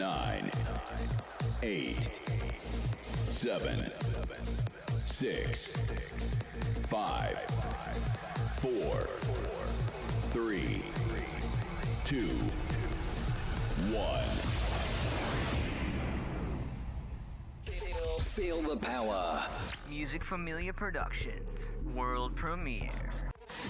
9, 8, 7, 6, 5, 4, 3, 2, 1. Feel the power. Music Familia Productions. World premiere.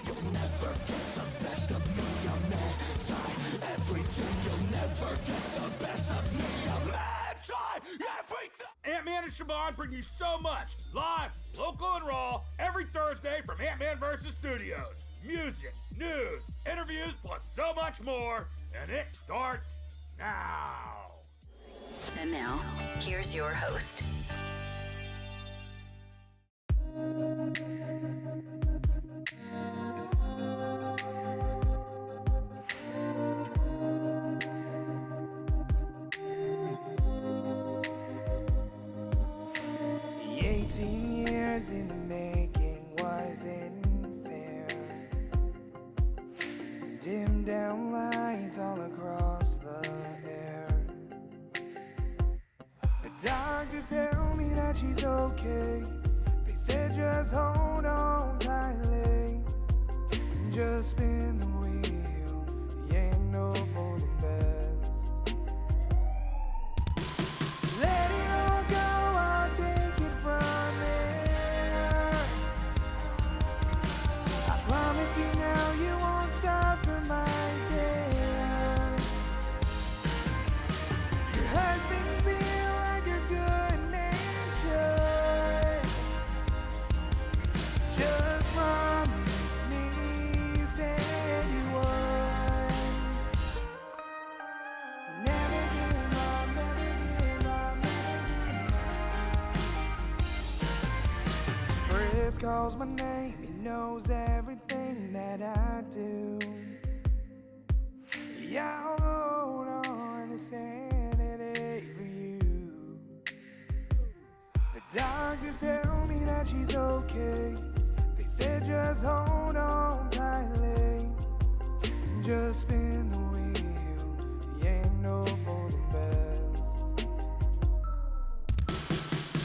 You'll never get the best of me, I'm anti-everything. You'll never get the best of me, I'm anti-everything. Antman and Siobhan bring you so much, live, local, and raw, every Thursday from AntmanVs Studios. Music, news, interviews, plus so much more, and it starts now. And now, here's your host. The 18 years in the making wasn't fair. Dim down lights all across the air. The doctors tell me that she's okay. They said just hold on tightly. Just spin the wheel. You ain't no for the best. Let it all go, I'll take it from here. I promise you now you won't suffer, my dear. Your husband feel like a good man should. Just promise me you said you would. Never give up, never give up, never give up. Chris calls my name, he knows everything that I do. Yeah, I'll hold on to sanity for you. The doctors tell me that she's okay. They said just hold on tightly. Just spin the wheel. You ain't no for the best.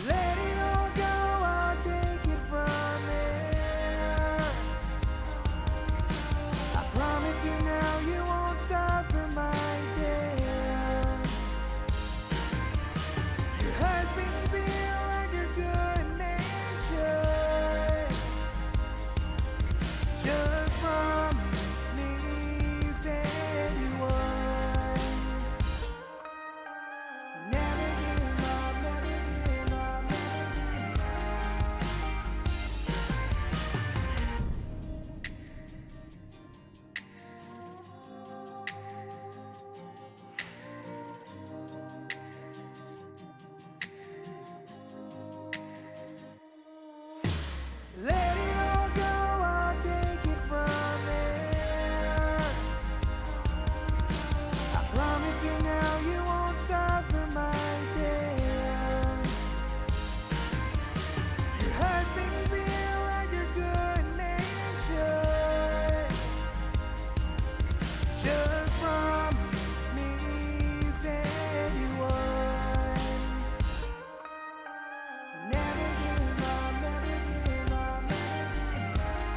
Let it all go, I'll take it from here. I promise you now you won't suffer, my dear. Your husband feel like a good man should. Just promise me you said you would. Never give up, never give up, never give up. Let it all go, I'll take it from here. I promise you now you won't suffer, my dear. Your husband feel like a good man should. Just promise me you said you would. Never give up, never give up, never give up.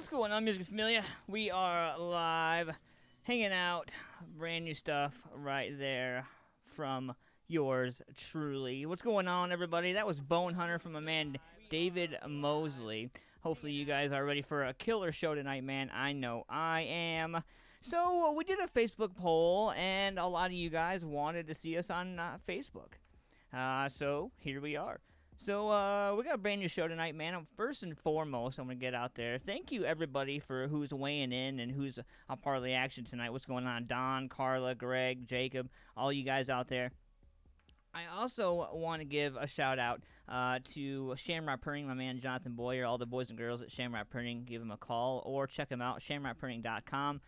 What's going on, Music Familia? We are live, hanging out, brand new stuff right there from yours truly. What's going on, everybody? That was Bone Hunter from my man David Mosley. Hopefully you guys are ready for a killer show tonight, man. I know I am. So we did a Facebook poll, and a lot of you guys wanted to see us on Facebook. So here we are. So we got a brand new show tonight, man. First and foremost, I'm going to get out there. Thank you, everybody, for who's weighing in and who's a part of the action tonight. What's going on? Don, Carla, Greg, Jacob, all you guys out there. I also want to give a shout-out to Shamrock Printing, my man Jonathan Boyer, all the boys and girls at Shamrock Printing. Give them a call or check them out, shamrockprinting.com.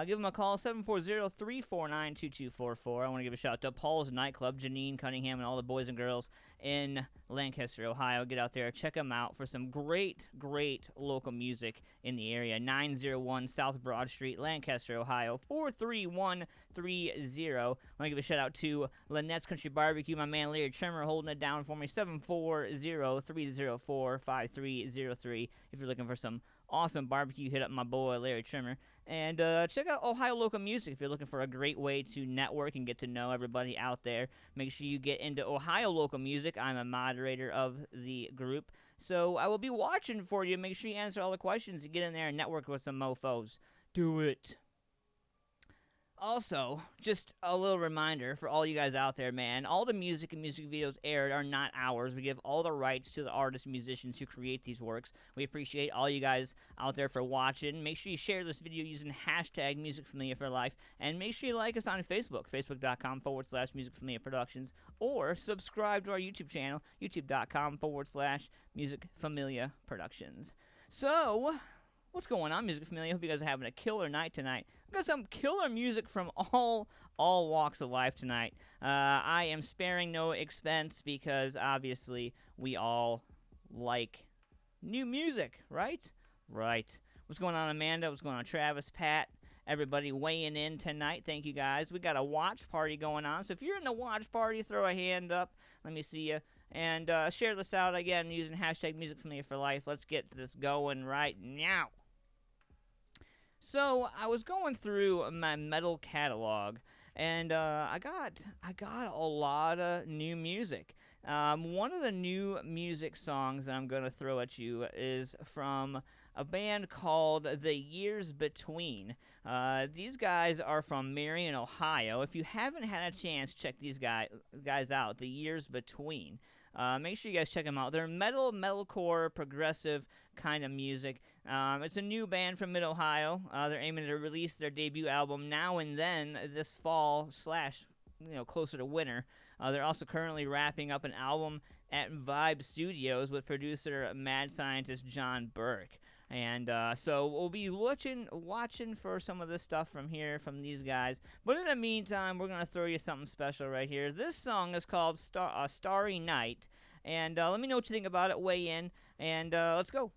Give them a call, 740-349-2244. I want to give a shout-out to Paul's Nightclub, Janine Cunningham, and all the boys and girls in Lancaster, Ohio. Get out there, check them out for some great, great local music in the area. 901 South Broad Street, Lancaster, Ohio, 43130. I want to give a shout-out to Lynettes Country BBQ, my man Larry Trimmer holding it down for me, 740-304-5303. If you're looking for some awesome barbecue, hit up my boy Larry Trimmer. And check out Ohio Local Music if you're looking for a great way to network and get to know everybody out there. Make sure you get into Ohio Local Music. I'm a moderator of the group, so I will be watching for you. Make sure you answer all the questions and get in there and network with some mofos. Do it. Also, just a little reminder for all you guys out there, man, all the music and music videos aired are not ours. We give all the rights to the artists and musicians who create these works. We appreciate all you guys out there for watching. Make sure you share this video using hashtag MusicFamiliaForLife, and make sure you like us on Facebook, facebook.com/MusicFamilia Productions, or subscribe to our YouTube channel, youtube.com/MusicFamilia Productions. So, what's going on, Music Familia? Hope you guys are having a killer night tonight. I've got some killer music from all walks of life tonight. I am sparing no expense because, obviously, we all like new music, right? Right. What's going on, Amanda? What's going on, Travis, Pat? Everybody weighing in tonight. Thank you, guys. We got a watch party going on. So if you're in the watch party, throw a hand up. Let me see you. And share this out again using hashtag MusicFamiliaForLife. Let's get this going right now. So I was going through my metal catalog, and I got a lot of new music. One of the new music songs that I'm going to throw at you is from a band called The Years Between. These guys are from Marion, Ohio. If you haven't had a chance, check these guys out, The Years Between. Make sure you guys check them out. They're metalcore, progressive kind of music. It's a new band from Mid-Ohio. They're aiming to release their debut album now and then this fall / closer to winter. They're also currently wrapping up an album at Vibe Studios with producer Mad Scientist John Burke. And so we'll be watching for some of this stuff from these guys. But in the meantime, we're going to throw you something special right here. This song is called Starry Night. And let me know what you think about it. Weigh in. And let's go.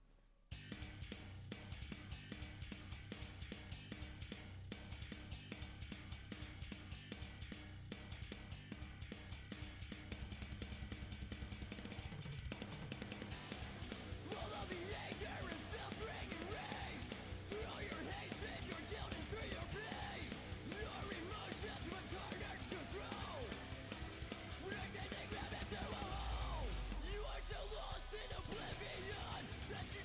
You are so lost in oblivion that you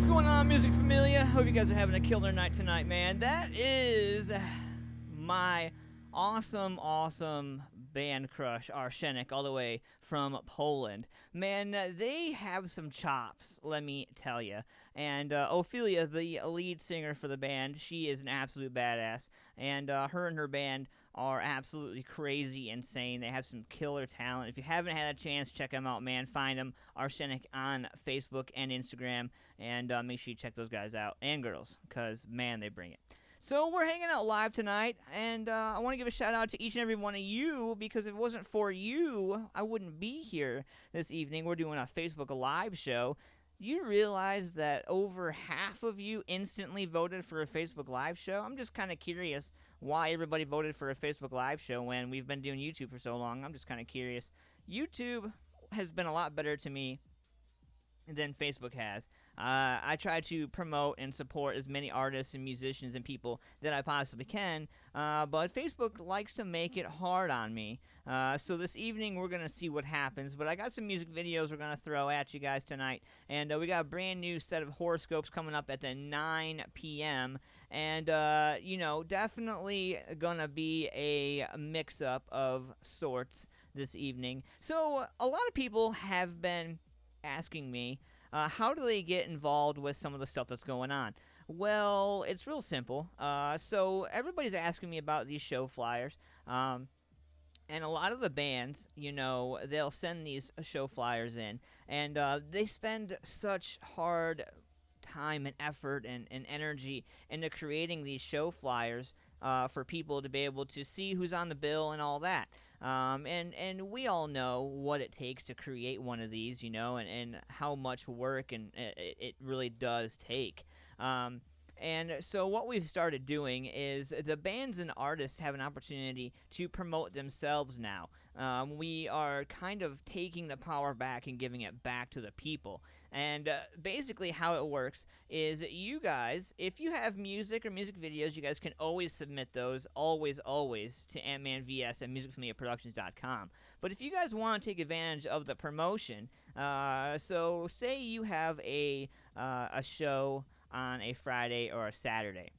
going on, Music Familia? Hope you guys are having a killer night tonight, man. That is my awesome band crush, Arsenic, all the way from Poland. Man, they have some chops, let me tell you. And Ophelia, the lead singer for the band, she is an absolute badass. And her and her band are absolutely crazy insane. They have some killer talent. If you haven't had a chance, check them out, man. Find them, Arsenic, on Facebook and Instagram. And make sure you check those guys out, and girls, because, man, they bring it. So we're hanging out live tonight, and I want to give a shout-out to each and every one of you, because if it wasn't for you, I wouldn't be here this evening. We're doing a Facebook Live show. You realize that over half of you instantly voted for a Facebook Live show? I'm just kind of curious why everybody voted for a Facebook Live show when we've been doing YouTube for so long. I'm just kind of curious. YouTube has been a lot better to me than Facebook has. I try to promote and support as many artists and musicians and people that I possibly can, but Facebook likes to make it hard on me. So this evening we're going to see what happens, but I got some music videos we're going to throw at you guys tonight, and we got a brand new set of horoscopes coming up at the 9 p.m., and, you know, definitely going to be a mix-up of sorts this evening. So a lot of people have been asking me, how do they get involved with some of the stuff that's going on? Well, it's real simple. So everybody's asking me about these show flyers. And a lot of the bands, you know, they'll send these show flyers in. And they spend such hard time and effort and energy into creating these show flyers for people to be able to see who's on the bill and all that. And we all know what it takes to create one of these, you know, and how much work and it really does take. And so what we've started doing is the bands and artists have an opportunity to promote themselves now. We are kind of taking the power back and giving it back to the people. And basically how it works is you guys, if you have music or music videos, you guys can always submit those, always, to AntmanVs at musicfamiliaproductions.com. But if you guys want to take advantage of the promotion, so say you have a show on a Friday or a Saturday,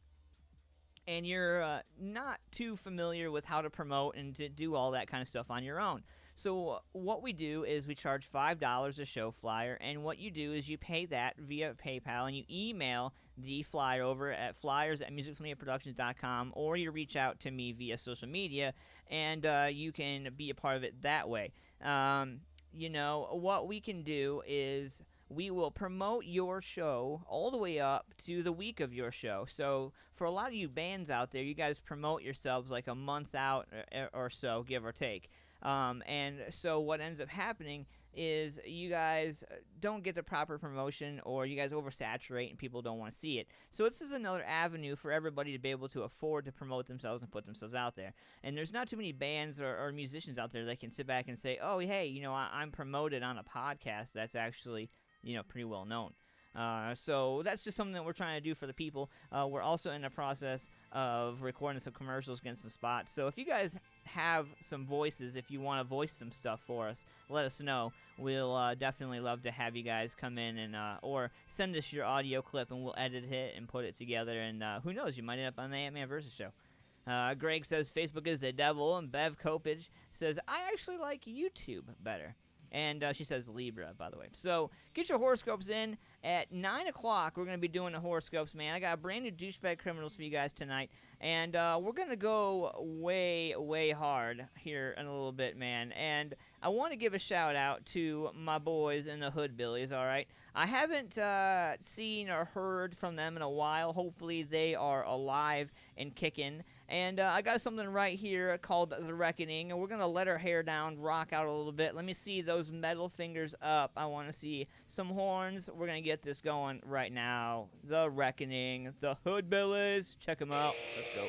and you're not too familiar with how to promote and to do all that kind of stuff on your own. So what we do is we charge $5 a show flyer, and what you do is you pay that via PayPal, and you email the flyer over at flyers@musicfamiliaproductions.com, or you reach out to me via social media, and you can be a part of it that way. You know, what we can do is we will promote your show all the way up to the week of your show. So for a lot of you bands out there, you guys promote yourselves like a month out or so, give or take. And so what ends up happening is you guys don't get the proper promotion, or you guys oversaturate and people don't want to see it. So this is another avenue for everybody to be able to afford to promote themselves and put themselves out there. And there's not too many bands or musicians out there that can sit back and say, oh, hey, you know, I'm promoted on a podcast that's actually, you know, pretty well known. So that's just something that we're trying to do for the people. We're also in the process of recording some commercials, getting some spots. So if you guys have some voices, if you want to voice some stuff for us, let us know. We'll definitely love to have you guys come in and or send us your audio clip, and we'll edit it and put it together. And who knows, you might end up on the AntmanVs show. Greg says Facebook is the devil, and Bev Copage says I actually like YouTube better. And she says Libra, by the way. So get your horoscopes in. At 9 o'clock, we're going to be doing the horoscopes, man. I got a brand new douchebag criminals for you guys tonight. And we're going to go way, way hard here in a little bit, man. And I want to give a shout-out to my boys in the Hoodbillies, all right? I haven't seen or heard from them in a while. Hopefully they are alive and kicking. And I got something right here called The Reckoning, and we're going to let our hair down, rock out a little bit. Let me see those metal fingers up. I want to see some horns. We're going to get this going right now. The Reckoning, the Hoodbillies. Check them out. Let's go.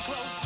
Close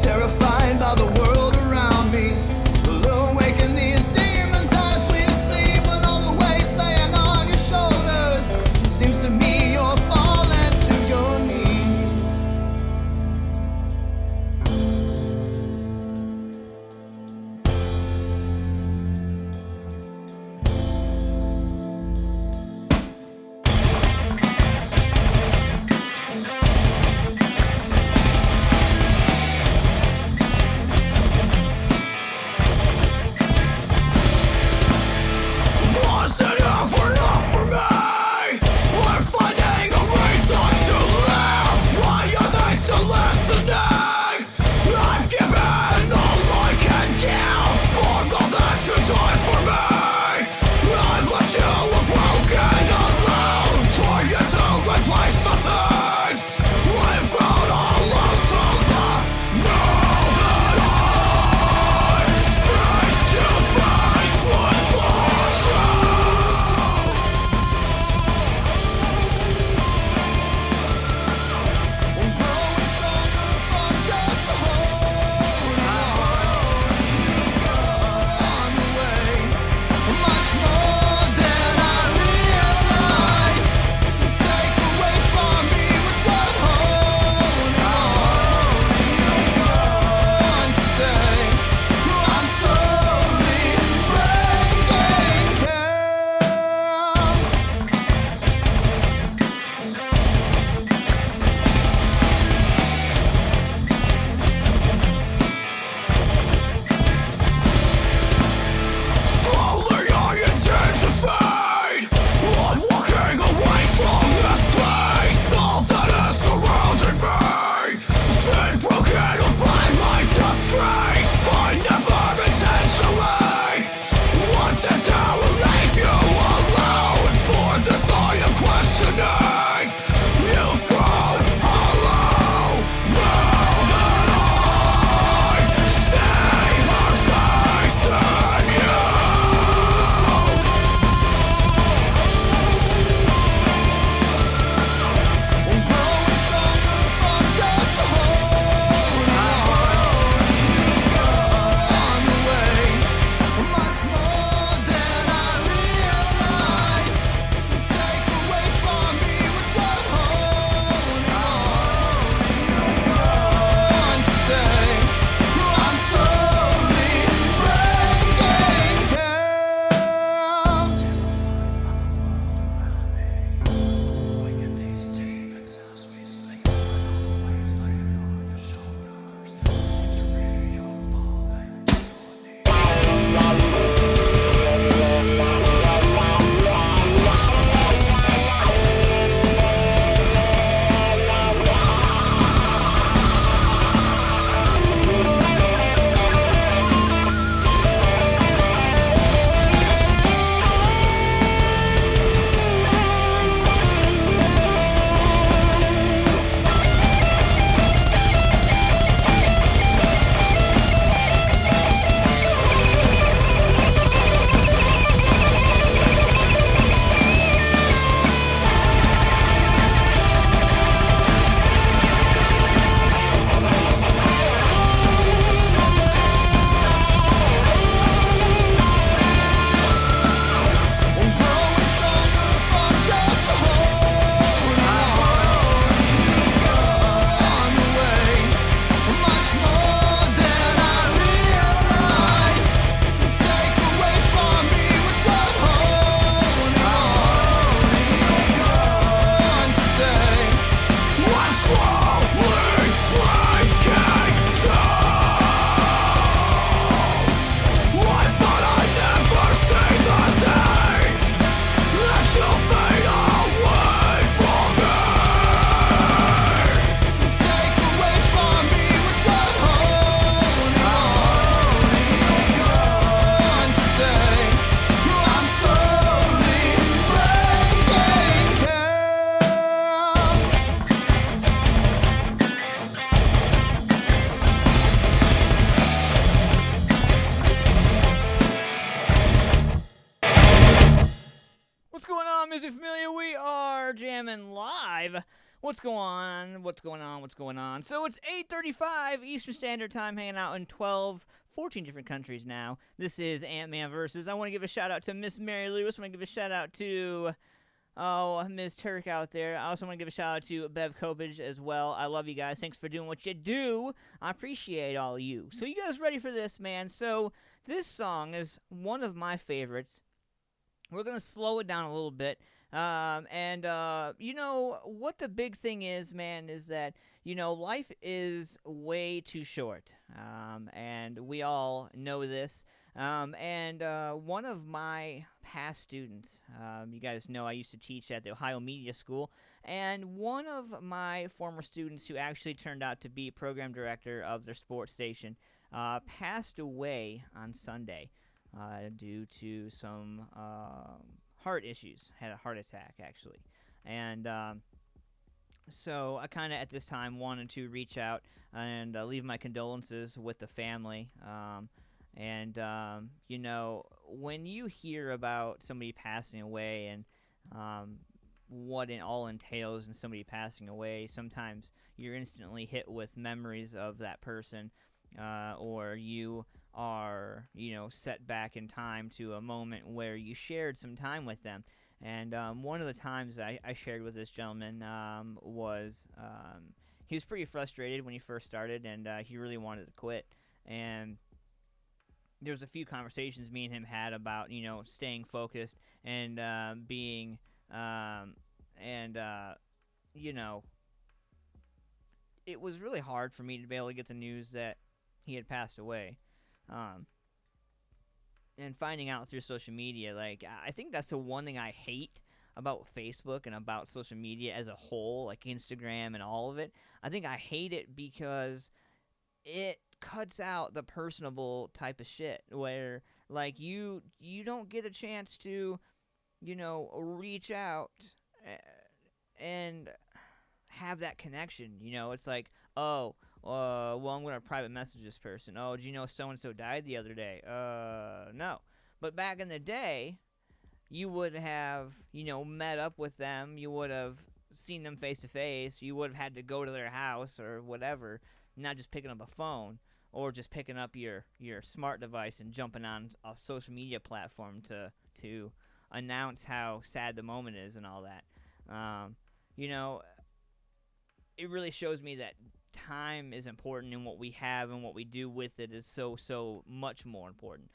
terrified by the world around me. We'll awaken these demons as we sleep, when all the weight's laying on your shoulders. It seems to me you're falling to your knees. What's going on? What's going on? What's going on? So it's 8:35 Eastern Standard Time, hanging out in 14 different countries now. This is Antman Versus. I want to give a shout out to Miss Mary Lewis. I want to give a shout out to Ms. Turk out there. I also want to give a shout out to Bev Kopage as well. I love you guys. Thanks for doing what you do. I appreciate all of you. So you guys ready for this, man? So this song is one of my favorites. We're going to slow it down a little bit. You know, what the big thing is, man, is that, you know, life is way too short. And we all know this. One of my past students, you guys know I used to teach at the Ohio Media School, and one of my former students who actually turned out to be program director of their sports station, passed away on Sunday, due to some, heart issues. Had a heart attack, actually. And so I kind of at this time wanted to reach out and leave my condolences with the family. You know, when you hear about somebody passing away and what it all entails in somebody passing away, sometimes you're instantly hit with memories of that person, or you are, you know, set back in time to a moment where you shared some time with them. And one of the times I shared with this gentleman was he was pretty frustrated when he first started, and he really wanted to quit. And there was a few conversations me and him had about, you know, staying focused and being, you know, it was really hard for me to be able to get the news that he had passed away. And finding out through social media, like, I think that's the one thing I hate about Facebook and about social media as a whole, like Instagram and all of it. I think I hate it because it cuts out the personable type of shit where, like, you don't get a chance to, you know, reach out and have that connection. You know, it's like, well, I'm going to private message this person. Oh, did you know so-and-so died the other day? No. But back in the day, you would have, you know, met up with them. You would have seen them face-to-face. You would have had to go to their house or whatever, not just picking up a phone or just picking up your smart device and jumping on a social media platform to announce how sad the moment is and all that. You know, it really shows me that time is important, and what we have and what we do with it is so much more important.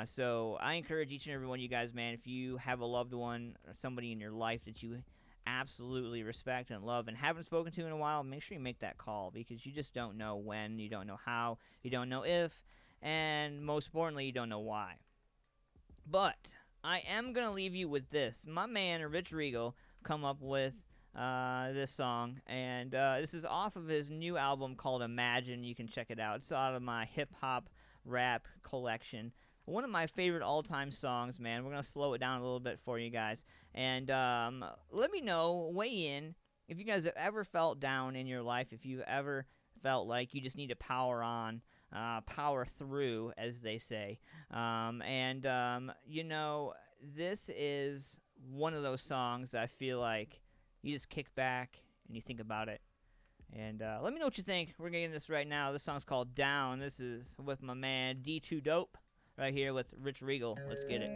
So I encourage each and every one of you guys, man, if you have a loved one or somebody in your life that you absolutely respect and love and haven't spoken to in a while, make sure you make that call, because you just don't know when, you don't know how, you don't know if, and most importantly, you don't know why. But I am going to leave you with this. My man, Rich Regal, come up with this song, and this is off of his new album called Imagine. You can check it out. It's out of my hip-hop rap collection. One of my favorite all-time songs, man. We're going to slow it down a little bit for you guys. And let me know, weigh in, if you guys have ever felt down in your life, if you ever felt like you just need to power on, power through, as they say. You know, this is one of those songs that I feel like you just kick back and you think about it. And let me know what you think. We're getting this right now. This song's called Down. This is with my man D2 Dope right here with Rich Regal. Let's get it.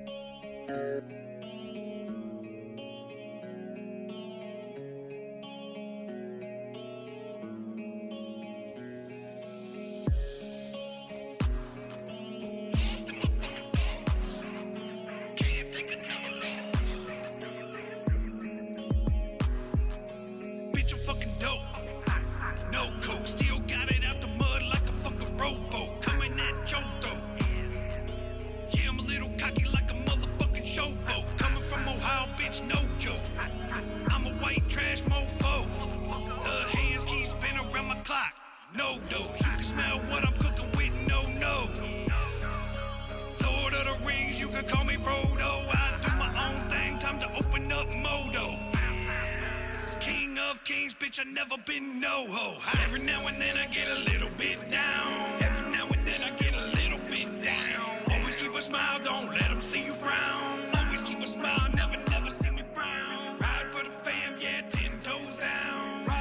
Bitch, I never been no ho. Every now and then I get a little bit down. Every now and then I get a little bit down. Always keep a smile, don't let them see you frown. Always keep a smile, never see me frown. Ride for the fam, yeah, 10 toes down.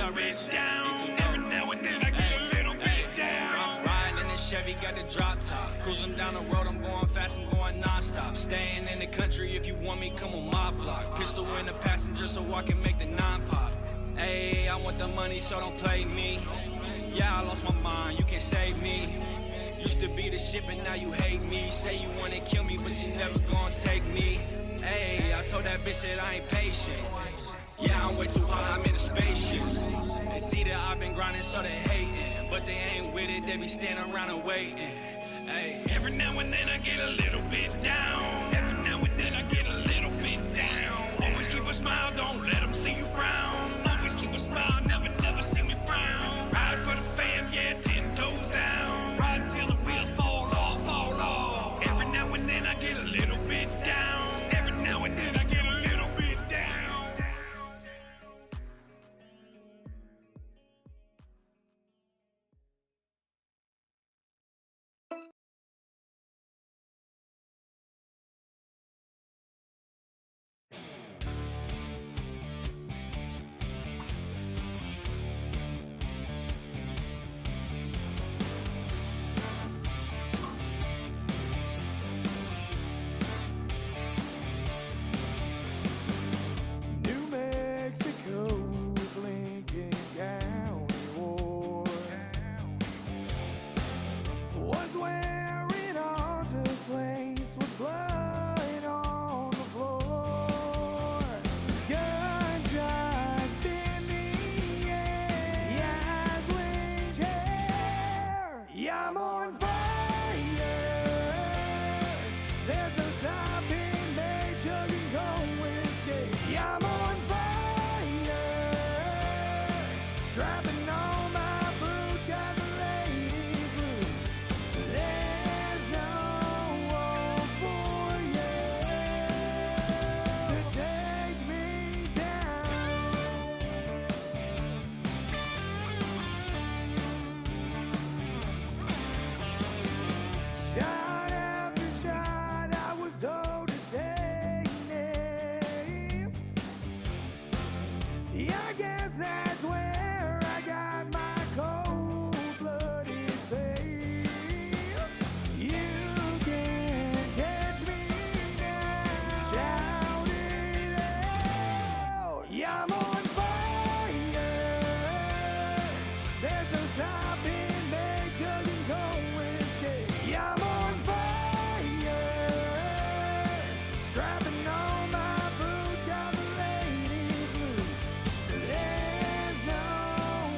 start rich down. Every now and then I get a little bit down. Riding in the Chevy, got the drop top. Cruising down the road, I'm going fast, I'm going non-stop. Staying in the country, if you want me, come on my block. Pistol in the passenger so I can make the 9 pop. Hey, I want the money, so don't play me. Yeah, I lost my mind, you can't save me. Used to be the shit, but now you hate me. Say you wanna kill me, but you never gonna take me. Hey, I told that bitch that I ain't patient. Yeah, I'm way too hot, I'm in the spaceship. They see that I've been grinding, so they hating. But they ain't with it, they be standing around and waiting. Hey, every now and then I get a little bit down. Every now and then I get a little bit down. Always keep a smile, don't let them see you frown. Always keep a smile, never see me frown. Ride for the fam, yeah, 10 toes down. Ride till the wheels fall off, fall off. Every now and then I get a little bit down. Every now and then I get a little bit down. New Mexico's Lincoln County War was where it all took place, with blood on the floor, gunshots in the air, yeah, swing chair, yeah, I'm on fire. There's no stopping me, chugging cold whiskey. Yeah, I'm on fire. Strapping on my boots, got the ladies loose. There's no hope for you to take me down. Shot after shot, I was told to take names. Yeah, I guess that's where I got my cold-blooded fame. You can't catch me now. Shout it out. Yeah, I'm on fire. There's no stopping me, chugging cold whiskey. Yeah, I'm on fire. Strapping on my boots, got the ladies loose. There's no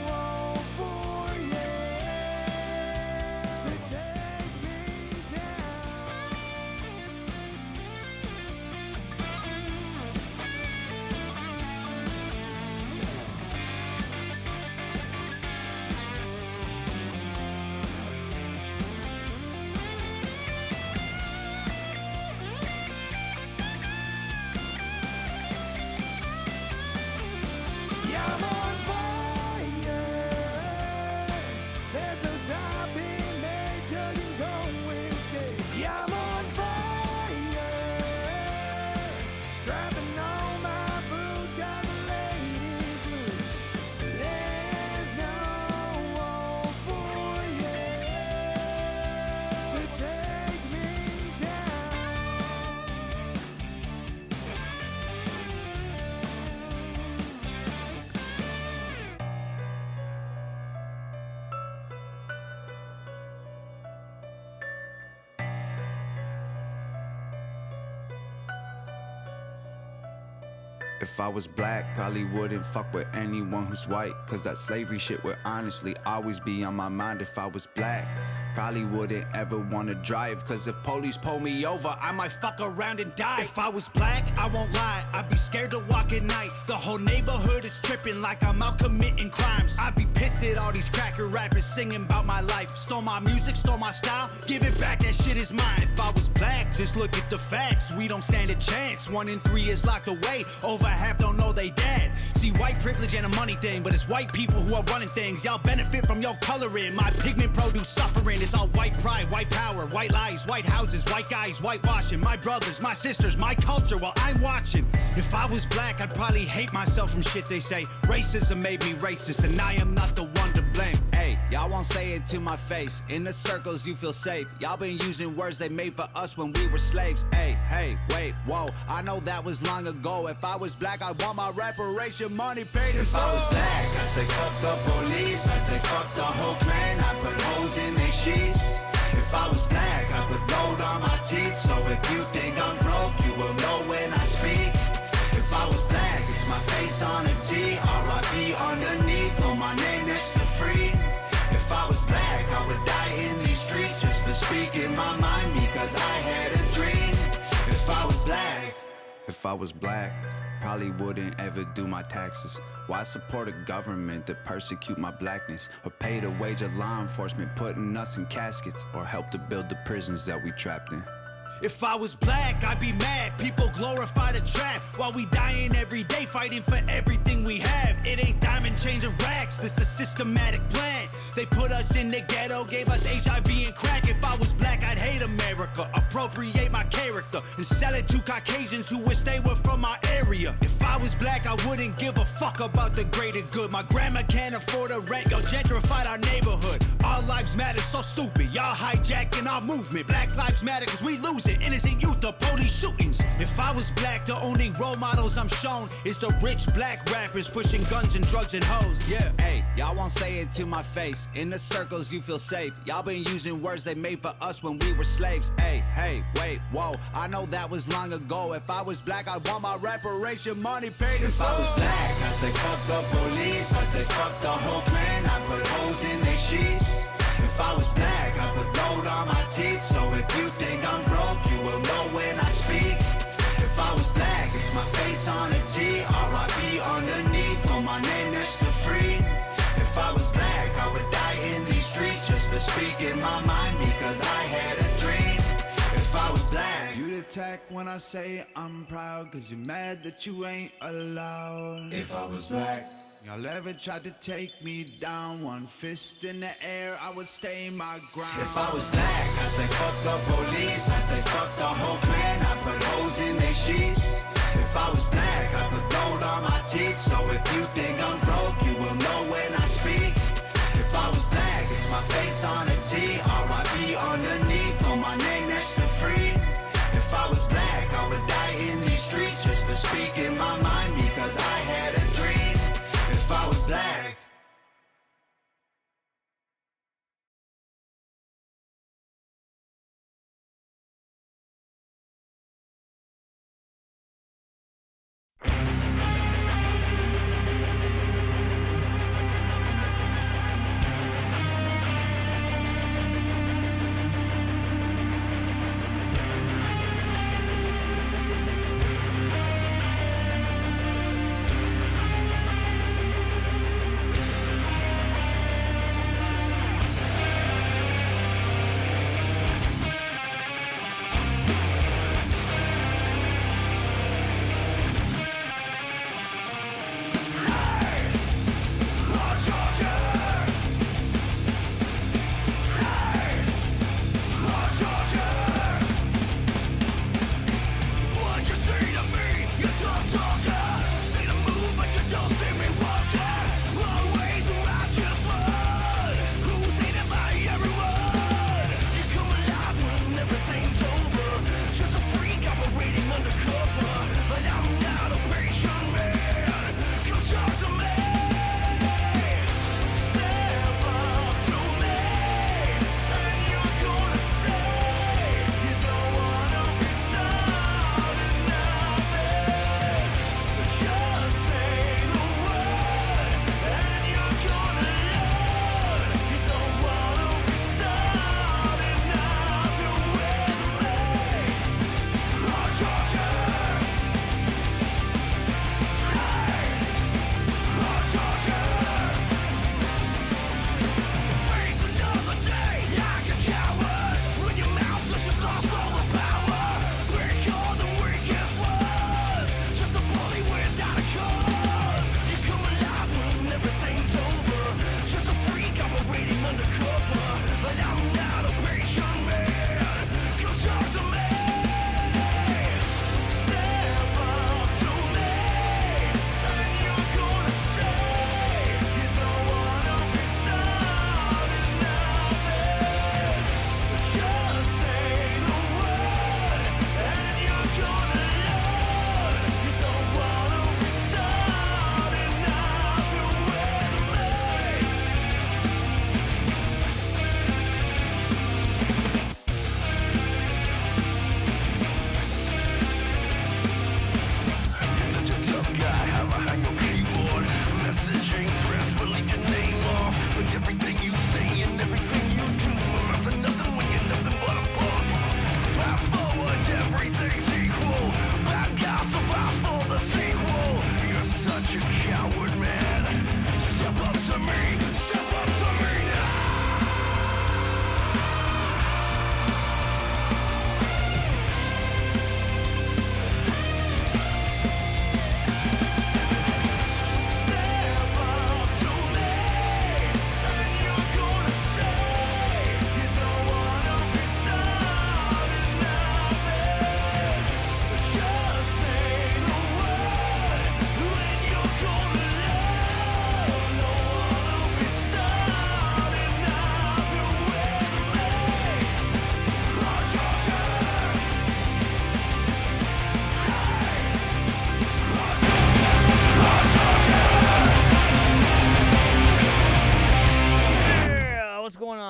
hope for you to take me down. Yeah, I'm on fire. There's no stopping me, chugging cold whiskey. Yeah, I'm on fire. Strapping on my boots, got the ladies loose. There's no hope for you to take me down. If I was black, probably wouldn't fuck with anyone who's white. Cause that slavery shit would honestly always be on my mind. If I was black, probably wouldn't ever wanna drive. Cause if police pull me over, I might fuck around and die. If I was black, I won't lie, I'd be scared to walk at night. The whole neighborhood is tripping like I'm out committing crimes. I'd be pissed at all these cracker rappers singing about my life. Stole my music, stole my style, give it back, that shit is mine. If I was black, just look at the facts, we don't stand a chance. 1 in 3 is locked away, over half don't know they dad. See, white privilege ain't a money thing, but it's white people who are running things. Y'all benefit from your coloring, my pigment produce suffering. It's all white pride, white power, white lies, white houses, white guys, whitewashing. My brothers, my sisters, my culture while I'm watching. If I was black, I'd probably hate myself from shit they say. Racism made me racist, and I am not the one to blame. Hey, y'all won't say it to my face. In the circles you feel safe. Y'all been using words they made for us when we were slaves. Hey, wait, whoa, I know that was long ago. If I was black, I'd want my reparation money paid in full. If I was black, I'd say fuck the police, I'd say fuck the whole clan, I'd put holes in their sheets. If I was black, I'd put gold on my teeth, so if you think I'm broke, you will know when I speak. If I was black, it's my face on a T, R.I.P. underneath, on my name next to free. If I was black, I would die in these streets just for speaking my mind, because I had a dream. If I was black. If I was black, probably wouldn't ever do my taxes. Why support a government that persecute my blackness, or pay the wage of law enforcement putting us in caskets, or help to build the prisons that we trapped in? If I was black, I'd be mad. People glorify the trap while we dying every day, fighting for everything we have. It ain't diamond chains and racks, this a systematic plan. They put us in the ghetto, gave us HIV and crack. If I was black, I'd hate America, appropriate my character, and sell it to Caucasians who wish they were from our area. If I was black, I wouldn't give a fuck about the greater good. My grandma can't afford a rent, y'all gentrified our neighborhood. Our lives matter, so stupid, y'all hijacking our movement. Black lives matter cause we lose it, innocent youth, the police shootings. If I was black, the only role models I'm shown is the rich black rappers pushing guns and drugs and hoes. Yeah, hey, y'all won't say it to my face. In the circles you feel safe. Y'all been using words they made for us when we were slaves. Hey, wait, whoa, I know that was long ago. If I was black, I'd want my reparation money paid in full. If I was black, I'd say fuck the police, I'd say fuck the whole clan, I'd put holes in their sheets. If I was black, I'd put gold on my teeth, so if you think I'm broke, you will know when I speak. If I was black, it's my face on a T, R.I.P. underneath, on my name next to free. If I was black, I would die in these streets just for speaking my mind, because I had a dream. If I was black. You'd attack when I say I'm proud, cause you're mad that you ain't allowed. If I was black. Y'all ever tried to take me down? One fist in the air, I would stay my ground. If I was black, I'd say fuck the police, I'd say fuck the whole clan, I'd put holes in their sheets. If I was black, I'd put gold on my teeth, so if you think I'm broke, you will know when I speak. If I was black, it's my face on a T, R.I.P. underneath, on my name next to free. If I was black, I would die in these streets just for speaking my mind, because I had a dream. If I was black.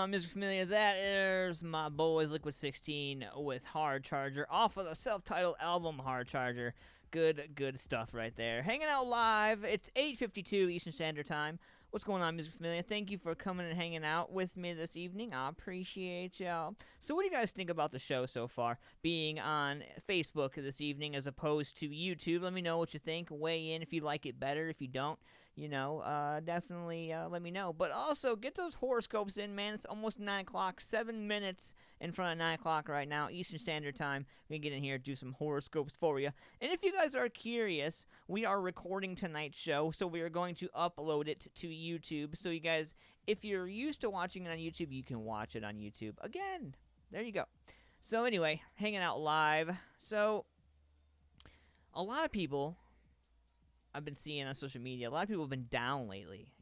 Mr. Familia, that is my boys Liquid 16 with Hard Charger off of the self-titled album Hard Charger. Good stuff right there. Hanging out live, it's 8:52 Eastern Standard Time. What's going on, Mr. Familia? Thank you for coming and hanging out with me this evening. I appreciate y'all. So what do you guys think about the show so far, being on Facebook this evening as opposed to YouTube? Let me know what you think. Weigh in if you like it better. If you don't, definitely let me know. But also, get those horoscopes in, man. It's almost 9 o'clock, 7 minutes in front of 9 o'clock right now, Eastern Standard Time. We can get in here, do some horoscopes for you. And if you guys are curious, we are recording tonight's show, so we are going to upload it to YouTube. So you guys, if you're used to watching it on YouTube, you can watch it on YouTube. Again, there you go. So anyway, hanging out live. So, a lot of people I've been seeing on social media, a lot of people have been down lately,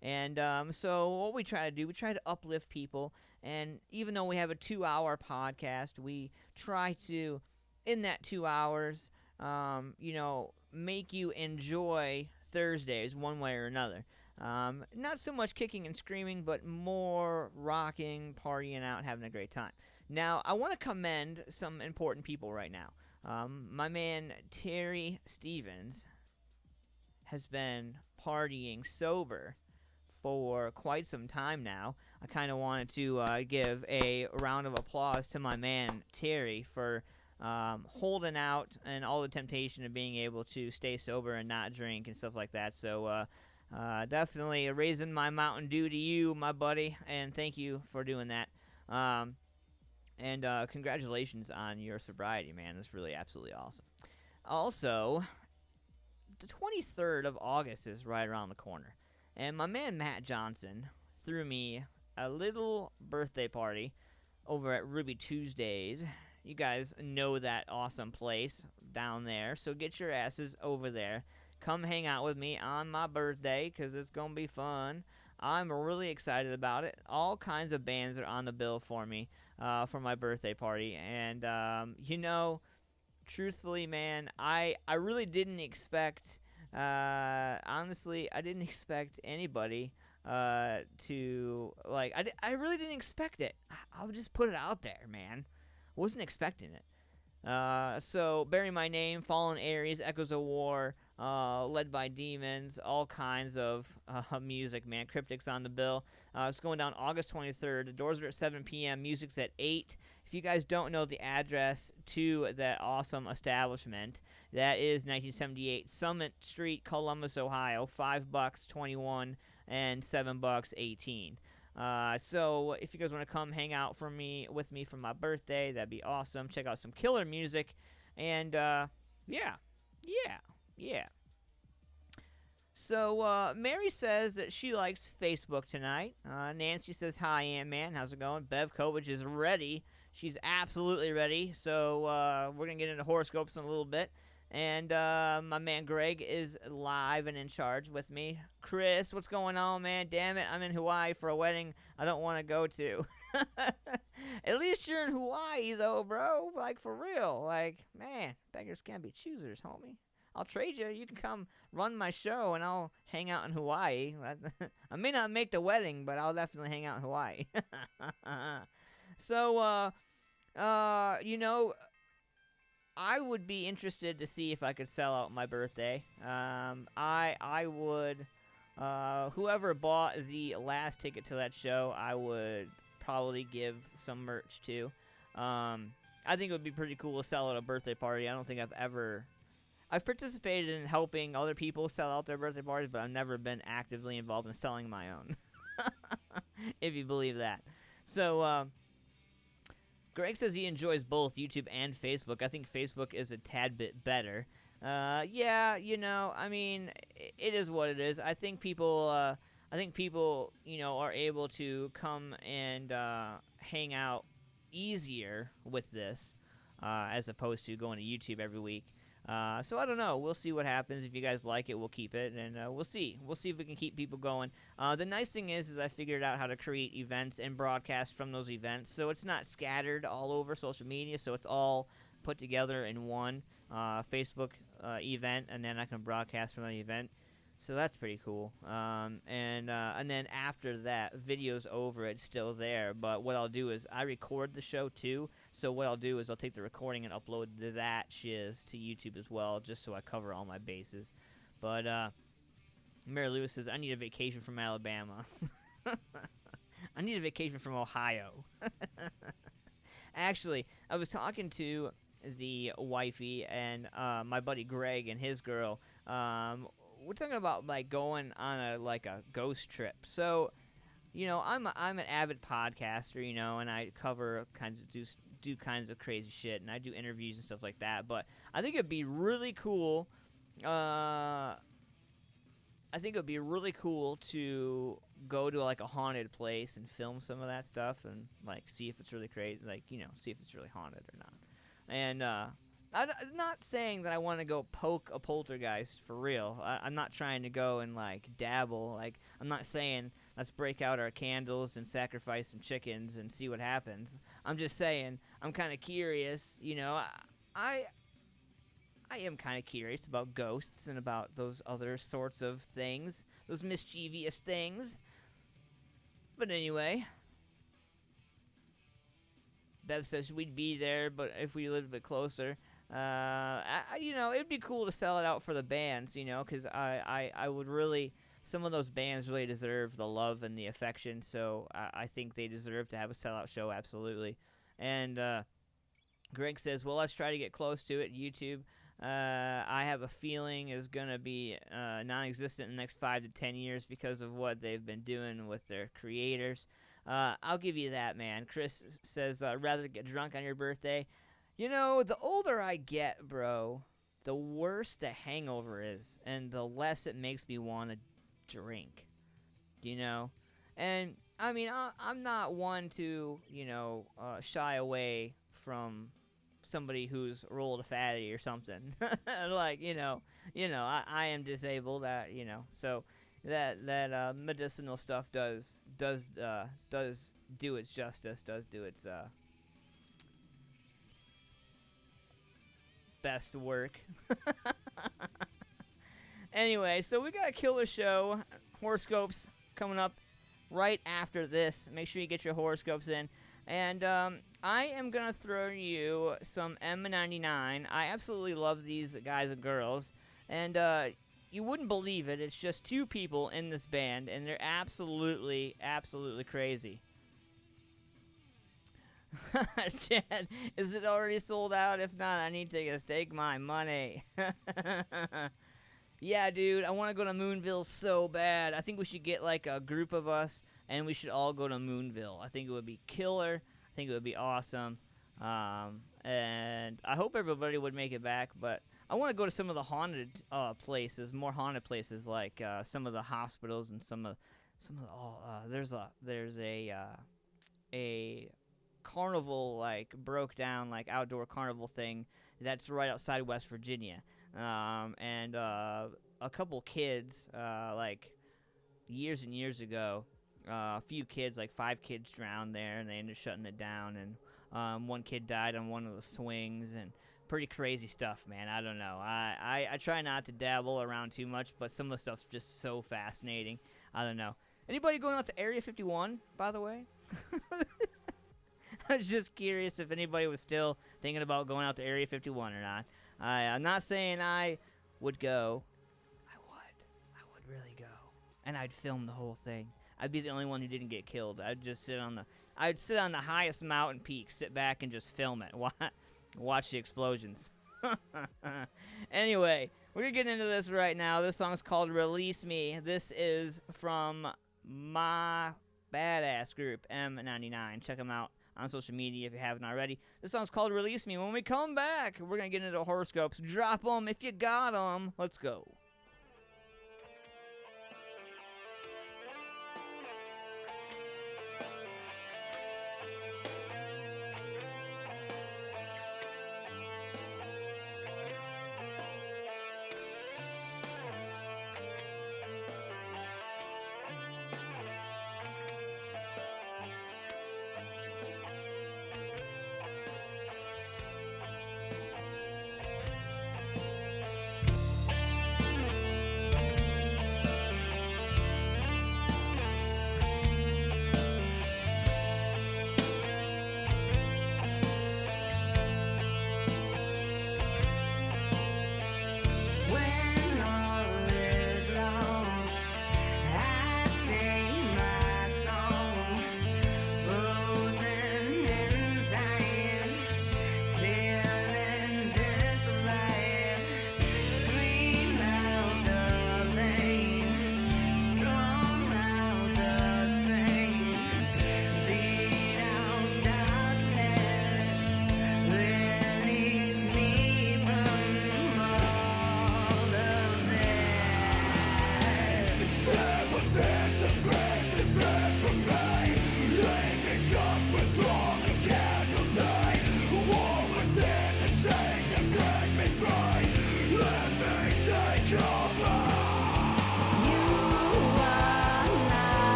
And so what we try to do, we try to uplift people. And even though we have a 2-hour podcast, we try to, in that 2 hours, make you enjoy Thursdays one way or another. Not so much kicking and screaming, but more rocking, partying out, having a great time. Now, I want to commend some important people right now. My man, Terry Stevens, has been partying sober for quite some time now. I kind of wanted to give a round of applause to my man, Terry, for holding out and all the temptation of being able to stay sober and not drink and stuff like that. So definitely raising my Mountain Dew to you, my buddy, and thank you for doing that. And congratulations on your sobriety, man. That's really absolutely awesome. Also, the 23rd of August is right around the corner. And my man Matt Johnson threw me a little birthday party over at Ruby Tuesdays. You guys know that awesome place down there, so get your asses over there. Come hang out with me on my birthday, because it's going to be fun. I'm really excited about it. All kinds of bands are on the bill for me for my birthday party. And, truthfully, man, I really didn't expect, honestly, I didn't expect anybody to, I really didn't expect it. I'll just put it out there, man. Wasn't expecting it. So, Bury My Name, Fallen Aries, Echoes of War, Led by Demons, all kinds of music, man. Cryptic's on the bill. It's going down August 23rd. The doors are at 7 p.m. Music's at 8. If you guys don't know the address to that awesome establishment, that is 1978 Summit Street, Columbus, Ohio. $5.21 and $7.18. So if you guys want to come hang out with me for my birthday, that'd be awesome. Check out some killer music, and yeah. So Mary says that she likes Facebook tonight. Nancy says, hi, Antman. How's it going? Bev Kovich is ready. She's absolutely ready. So we're going to get into horoscopes in a little bit. And my man Greg is live and in charge with me. Chris, what's going on, man? Damn it, I'm in Hawaii for a wedding I don't want to go to. At least you're in Hawaii, though, bro. Like, for real. Like, man, beggars can't be choosers, homie. I'll trade you. You can come run my show, and I'll hang out in Hawaii. I may not make the wedding, but I'll definitely hang out in Hawaii. So, I would be interested to see if I could sell out my birthday. I would, whoever bought the last ticket to that show, I would probably give some merch to. I think it would be pretty cool to sell at a birthday party. I don't think I've ever I've participated in helping other people sell out their birthday parties, but I've never been actively involved in selling my own. If you believe that. So, Greg says he enjoys both YouTube and Facebook. I think Facebook is a tad bit better. Yeah, you know, I mean, it is what it is. I think people, you know, are able to come and hang out easier with this, as opposed to going to YouTube every week. So I don't know. We'll see what happens. If you guys like it, we'll keep it, and we'll see. We'll see if we can keep people going. The nice thing is I figured out how to create events and broadcast from those events, so it's not scattered all over social media, so it's all put together in one Facebook event, and then I can broadcast from the event. So that's pretty cool. And then after that, video's over, it's still there. But what I'll do is I record the show too. So what I'll do is I'll take the recording and upload that shiz to YouTube as well, just so I cover all my bases. But Mary Lewis says, I need a vacation from Alabama. I need a vacation from Ohio. Actually, I was talking to the wifey and my buddy Greg and his girl. We're talking about like going on a ghost trip. So, you know, I'm an avid podcaster, you know, and I cover do kinds of crazy shit, and I do interviews and stuff like that. But I think it'd be really cool. I think it'd be really cool to go to like a haunted place and film some of that stuff and like see if it's really crazy, like, you know, see if it's really haunted or not. And I'm not saying that I want to go poke a poltergeist for real. I'm not trying to go and, like, dabble. Like, I'm not saying let's break out our candles and sacrifice some chickens and see what happens. I'm just saying I'm kind of curious. You know, I am kind of curious about ghosts and about those other sorts of things, those mischievous things. But anyway, Bev says we'd be there, but if we lived a bit closer. You know, it'd be cool to sell it out for the bands, you know, because I would really, some of those bands really deserve the love and the affection, so I think they deserve to have a sellout show, absolutely. And Greg says, well, let's try to get close to it. YouTube, I have a feeling is going to be non-existent in the next 5 to 10 years because of what they've been doing with their creators. I'll give you that, man. Chris says, rather get drunk on your birthday. You know, the older I get, bro, the worse the hangover is, and the less it makes me want to drink, you know? And, I mean, I'm not one to, you know, shy away from somebody who's rolled a fatty or something. Like, you know, I am disabled, you know, so that medicinal stuff does do its justice, does do its, best work. Anyway, so we got a killer show. Horoscopes coming up right after this. Make sure you get your horoscopes in. And I am going to throw you some M99. I absolutely love these guys and girls. And you wouldn't believe it. It's just 2 people in this band, and they're absolutely, absolutely crazy. Chad, is it already sold out? If not, I need to take my money. Yeah, dude, I want to go to Moonville so bad. I think we should get like a group of us, and we should all go to Moonville. I think it would be killer. I think it would be awesome. And I hope everybody would make it back, but I want to go to some of the haunted places, more haunted places, like some of the hospitals and some of there's a carnival, like, broke down, like, outdoor carnival thing that's right outside West Virginia. And a couple kids, like, years and years ago, a few kids, like 5 kids drowned there, and they ended up shutting it down, and one kid died on one of the swings, and pretty crazy stuff, man. I don't know. I try not to dabble around too much, but some of the stuff's just so fascinating. I don't know. Anybody going out to Area 51, by the way? I was just curious if anybody was still thinking about going out to Area 51 or not. I'm not saying I would go. I would really go. And I'd film the whole thing. I'd be the only one who didn't get killed. I'd sit on the highest mountain peak, sit back and just film it. Watch the explosions. Anyway, we're going to get into this right now. This song's called Release Me. This is from my badass group, M99. Check them out on social media if you haven't already. This song's called Release Me. When we come back, we're going to get into horoscopes. Drop them if you got them. Let's go.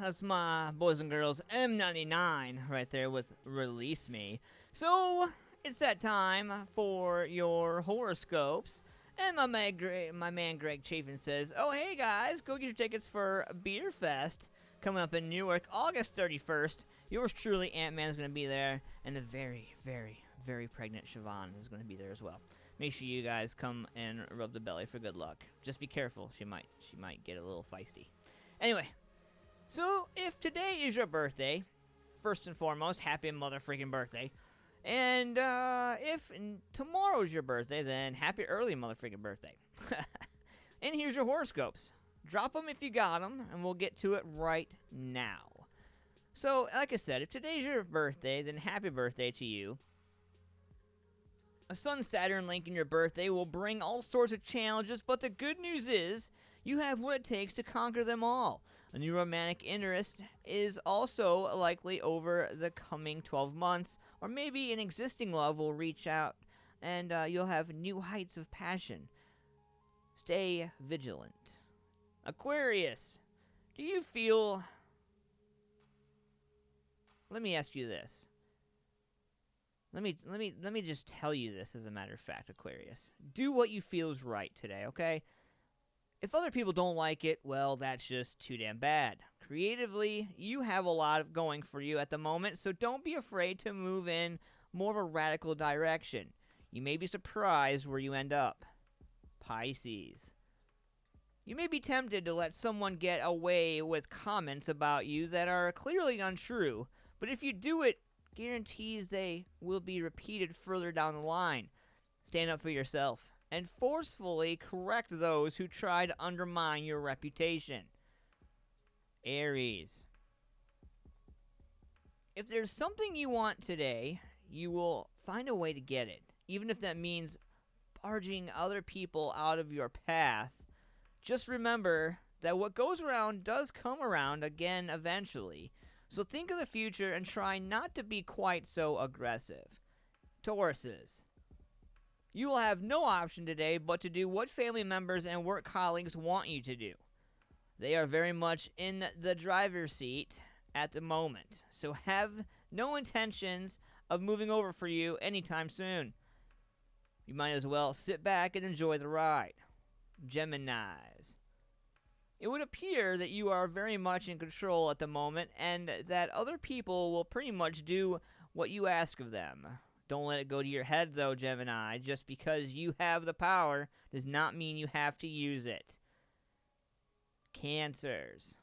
That's my boys and girls M99 right there with Release Me. So, it's that time for your horoscopes. And my man Greg Chafin says, oh, hey guys, go get your tickets for Beer Fest coming up in Newark, August 31st. Yours truly, Antman, is going to be there. And the very, very, very pregnant Siobhan is going to be there as well. Make sure you guys come and rub the belly for good luck. Just be careful. She might get a little feisty. Anyway, so if today is your birthday, first and foremost, happy mother-freaking birthday. And if tomorrow's your birthday, then happy early mother-freaking birthday. And here's your horoscopes. Drop them if you got them, and we'll get to it right now. So, like I said, if today's your birthday, then happy birthday to you. A Sun-Saturn link in your birthday will bring all sorts of challenges, but the good news is you have what it takes to conquer them all. A new romantic interest is also likely over the coming 12 months, or maybe an existing love will reach out and you'll have new heights of passion. Stay vigilant. Aquarius, do you feel... Let me ask you this. Let me just tell you this as a matter of fact, Aquarius. Do what you feel is right today, okay? If other people don't like it, well, that's just too damn bad. Creatively, you have a lot going for you at the moment, so don't be afraid to move in more of a radical direction. You may be surprised where you end up. Pisces. You may be tempted to let someone get away with comments about you that are clearly untrue, but if you do it, guarantees they will be repeated further down the line. Stand up for yourself and forcefully correct those who try to undermine your reputation. Aries. If there's something you want today, you will find a way to get it, even if that means barging other people out of your path. Just remember that what goes around does come around again eventually. So think of the future and try not to be quite so aggressive. Tauruses. You will have no option today but to do what family members and work colleagues want you to do. They are very much in the driver's seat at the moment, so have no intentions of moving over for you anytime soon. You might as well sit back and enjoy the ride. Geminis. It would appear that you are very much in control at the moment and that other people will pretty much do what you ask of them. Don't let it go to your head, though, Gemini. Just because you have the power does not mean you have to use it. Cancers.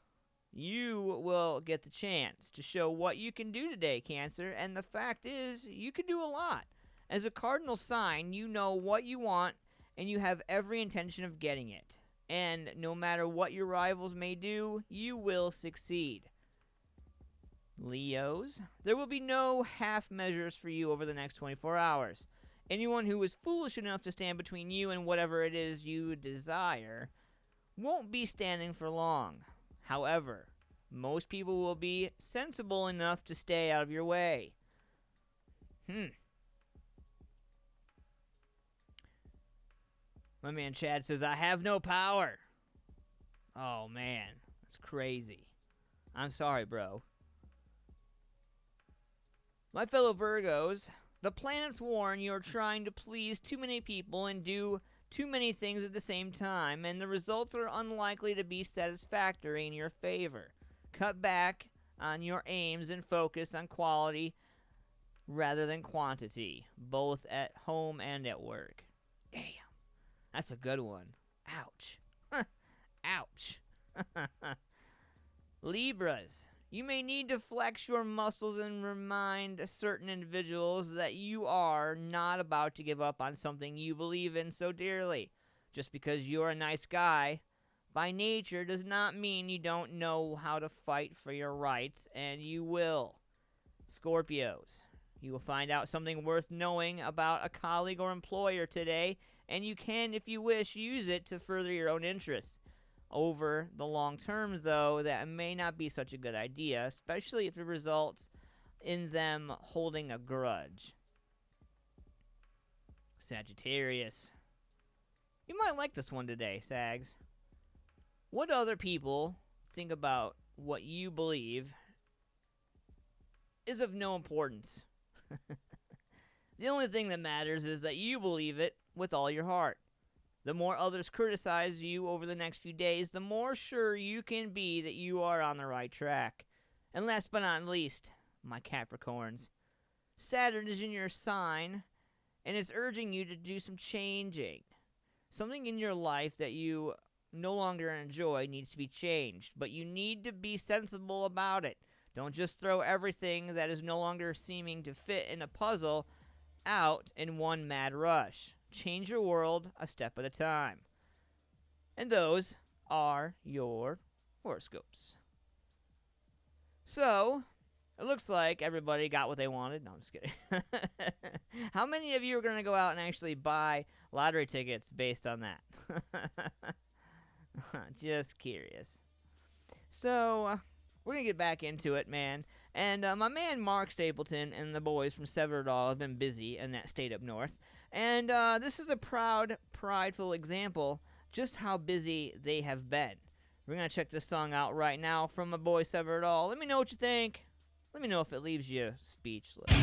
You will get the chance to show what you can do today, Cancer, and the fact is, you can do a lot. As a cardinal sign, you know what you want, and you have every intention of getting it. And no matter what your rivals may do, you will succeed. Leos, there will be no half measures for you over the next 24 hours. Anyone who is foolish enough to stand between you and whatever it is you desire won't be standing for long. However, most people will be sensible enough to stay out of your way. My man Chad says, I have no power. Oh, man. That's crazy. I'm sorry, bro. My fellow Virgos, the planets warn you're trying to please too many people and do too many things at the same time, and the results are unlikely to be satisfactory in your favor. Cut back on your aims and focus on quality rather than quantity, both at home and at work. Damn. That's a good one. Ouch. Ouch. Libras. You may need to flex your muscles and remind certain individuals that you are not about to give up on something you believe in so dearly. Just because you're a nice guy, by nature, does not mean you don't know how to fight for your rights, and you will. Scorpios. You will find out something worth knowing about a colleague or employer today, and you can, if you wish, use it to further your own interests. Over the long term, though, that may not be such a good idea, especially if it results in them holding a grudge. Sagittarius. You might like this one today, Sags. What other people think about what you believe is of no importance. The only thing that matters is that you believe it with all your heart. The more others criticize you over the next few days, the more sure you can be that you are on the right track. And last but not least, my Capricorns, Saturn is in your sign, and it's urging you to do some changing. Something in your life that you no longer enjoy needs to be changed, but you need to be sensible about it. Don't just throw everything that is no longer seeming to fit in a puzzle out in one mad rush. Change your world a step at a time. And those are your horoscopes. So, it looks like everybody got what they wanted. No, I'm just kidding. How many of you are going to go out and actually buy lottery tickets based on that? Just curious. So, we're going to get back into it, man. And my man Mark Stapleton and the boys from Sever It All have been busy in that state up north. And this is a prideful example just how busy they have been. We're going to check this song out right now from my boy Sever It All. Let me know what you think. Let me know if it leaves you speechless.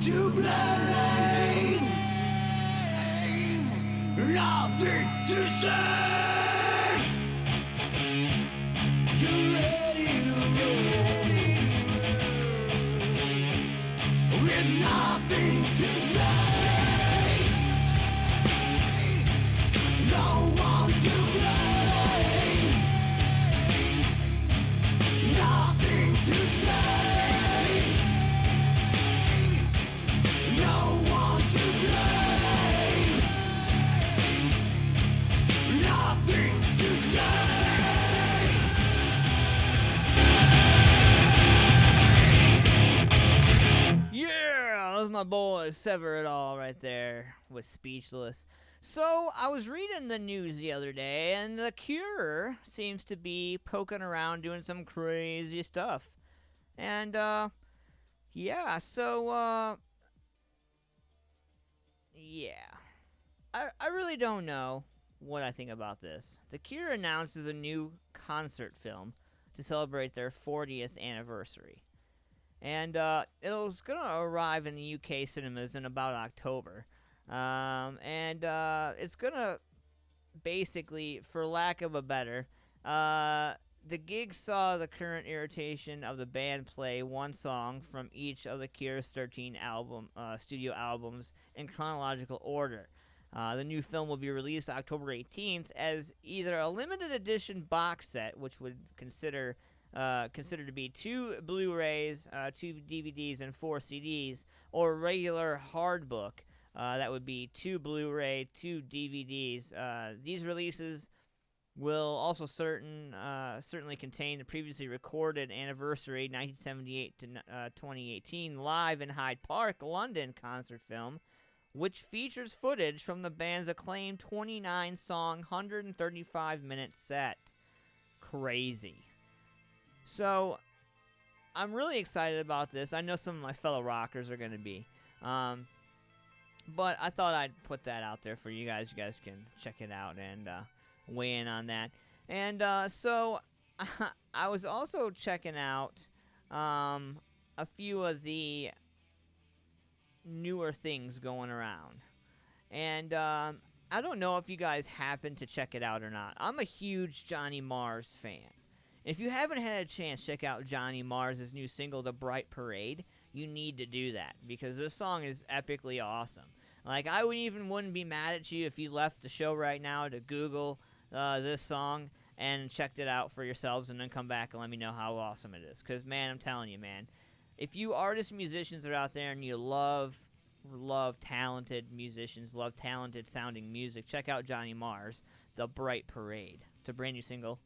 To blame, nothing to say. You're ready to roll with nothing to say. No one to blame, nothing to say. My boys Sever It All right there with Speechless. So I was reading the news the other day, and The Cure seems to be poking around doing some crazy stuff. And yeah, so yeah, I really don't know what I think about this. The Cure announces a new concert film to celebrate their 40th anniversary. And it was going to arrive in the UK cinemas in about October. And it's going to basically, for lack of a better, the gig saw the current iteration of the band play one song from each of the Cure's 13 studio albums in chronological order. The new film will be released October 18th as either a limited edition box set, which would considered to be 2 Blu-rays, 2 DVDs, and 4 CDs, or a regular hard book. That would be 2 Blu-ray, 2 DVDs. These releases will also certainly contain the previously recorded anniversary 1978 to 2018 live in Hyde Park, London concert film, which features footage from the band's acclaimed 29-song, 135-minute set. Crazy. So, I'm really excited about this. I know some of my fellow rockers are going to be. But I thought I'd put that out there for you guys. You guys can check it out and weigh in on that. And so, I was also checking out a few of the newer things going around. And I don't know if you guys happen to check it out or not. I'm a huge Johnny Marrs fan. If you haven't had a chance to check out Johnny Marrs' new single, The Bright Parade, you need to do that because this song is epically awesome. Like, I wouldn't be mad at you if you left the show right now to Google this song and checked it out for yourselves and then come back and let me know how awesome it is. Because, man, I'm telling you, man, if you artists, musicians are out there and you love talented musicians, love talented sounding music, check out Johnny Marrs, The Bright Parade. It's a brand new single.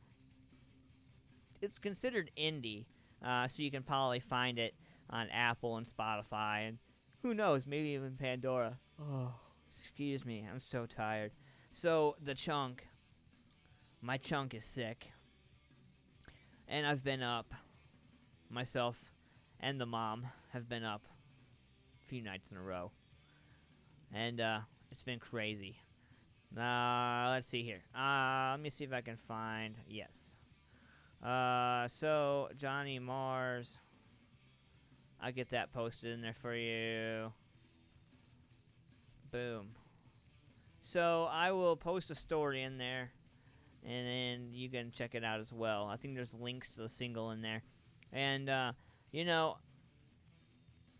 It's considered indie, so you can probably find it on Apple and Spotify, and who knows, maybe even Pandora. Oh, excuse me, I'm so tired. So, my chunk is sick, and I've been up. Myself and the mom have been up a few nights in a row, and it's been crazy. Let's see here. Let me see if I can find, yes. So, Johnny Marrs, I'll get that posted in there for you. Boom. So, I will post a story in there, and then you can check it out as well. I think there's links to the single in there. And,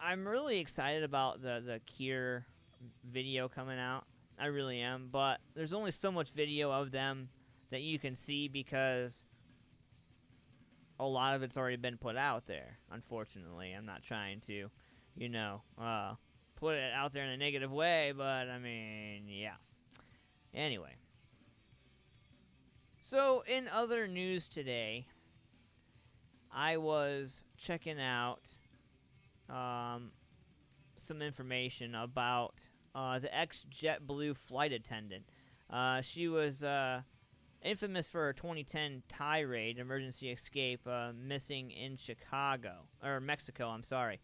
I'm really excited about the Cure video coming out. I really am, but there's only so much video of them that you can see because a lot of it's already been put out there, unfortunately. I'm not trying to, put it out there in a negative way, but, I mean, yeah. Anyway. So, in other news today, I was checking out some information about the ex-JetBlue flight attendant. She was infamous for her 2010 tirade emergency escape missing in Mexico, I'm sorry.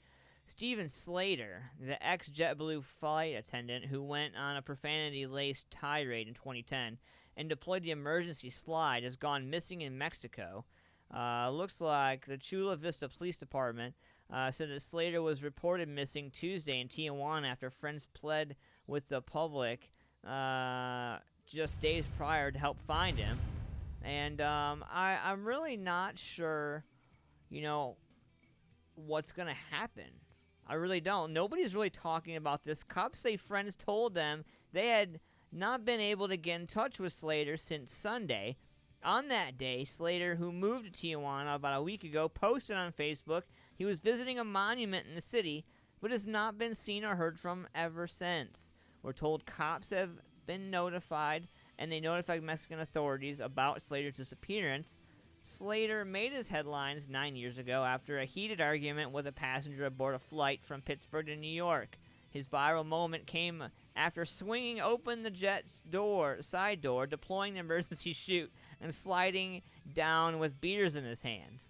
Steven Slater, the ex-JetBlue flight attendant who went on a profanity-laced tirade in 2010 and deployed the emergency slide, has gone missing in Mexico. Looks like the Chula Vista Police Department said that Slater was reported missing Tuesday in Tijuana after friends pled with the public just days prior to help find him. And I'm really not sure, what's going to happen. I really don't. Nobody's really talking about this. Cops say friends told them they had not been able to get in touch with Slater since Sunday. On that day, Slater, who moved to Tijuana about a week ago, posted on Facebook he was visiting a monument in the city, but has not been seen or heard from ever since. We're told cops have been notified, and they notified Mexican authorities about Slater's disappearance. Slater made his headlines 9 years ago after a heated argument with a passenger aboard a flight from Pittsburgh to New York. His viral moment came after swinging open the jet's side door, deploying the emergency chute, and sliding down with beers in his hand.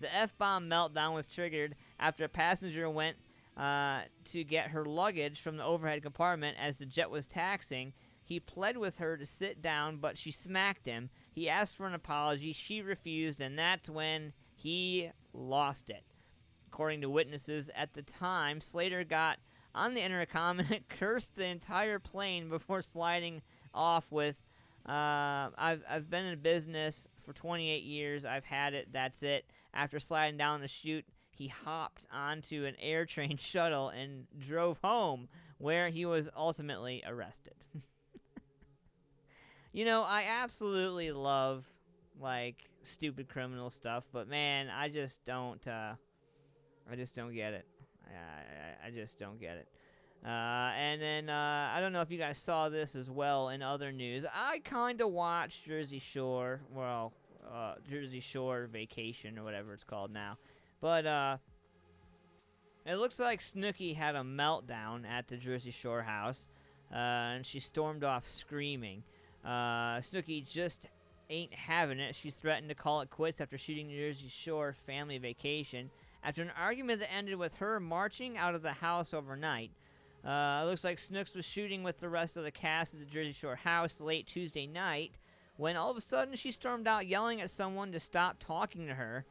The F-bomb meltdown was triggered after a passenger went to get her luggage from the overhead compartment as the jet was taxiing. He pled with her to sit down, but she smacked him. He asked for an apology. She refused, and that's when he lost it. According to witnesses at the time, Slater got on the intercom and cursed the entire plane before sliding off with I've been in business for 28 years. I've had it. That's it. After sliding down the chute, he hopped onto an air train shuttle and drove home, where he was ultimately arrested. You know, I absolutely love, like, stupid criminal stuff, but man, I just don't get it. I just don't get it. And then, I don't know if you guys saw this as well in other news. I kind of watched Jersey Shore, Jersey Shore Vacation or whatever it's called now. But, it looks like Snooki had a meltdown at the Jersey Shore house, and she stormed off screaming. Snooki just ain't having it. She threatened to call it quits after shooting the Jersey Shore family vacation after an argument that ended with her marching out of the house overnight. It looks like Snooks was shooting with the rest of the cast at the Jersey Shore house late Tuesday night when all of a sudden she stormed out yelling at someone to stop talking to her.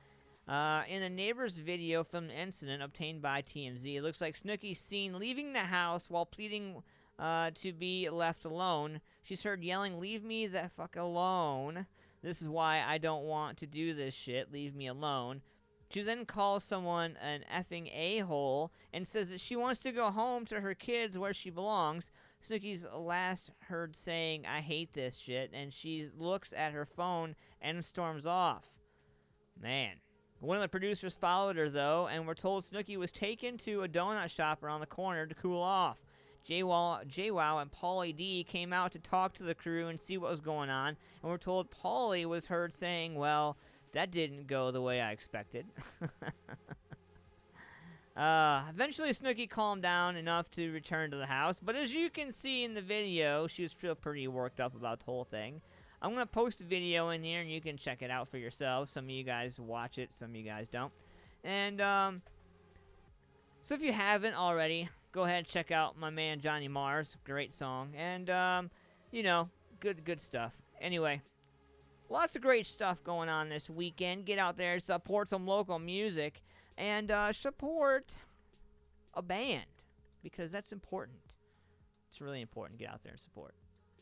In a neighbor's video from the incident obtained by TMZ, it looks like Snooki's seen leaving the house while pleading to be left alone. She's heard yelling, "Leave me the fuck alone. This is why I don't want to do this shit. Leave me alone." She then calls someone an effing a-hole and says that she wants to go home to her kids where she belongs. Snooki's last heard saying, "I hate this shit," and she looks at her phone and storms off. Man. One of the producers followed her, though, and we're told Snooki was taken to a donut shop around the corner to cool off. JWoww and Pauly D came out to talk to the crew and see what was going on, and we're told Pauly was heard saying, "Well, that didn't go the way I expected." Eventually, Snooki calmed down enough to return to the house, but as you can see in the video, she was still pretty worked up about the whole thing. I'm going to post a video in here, and you can check it out for yourselves. Some of you guys watch it, some of you guys don't. And, so if you haven't already, go ahead and check out my man Johnny Mars. Great song. And, you know, good stuff. Anyway, lots of great stuff going on this weekend. Get out there, support some local music, and support a band, because that's important. It's really important to get out there and support.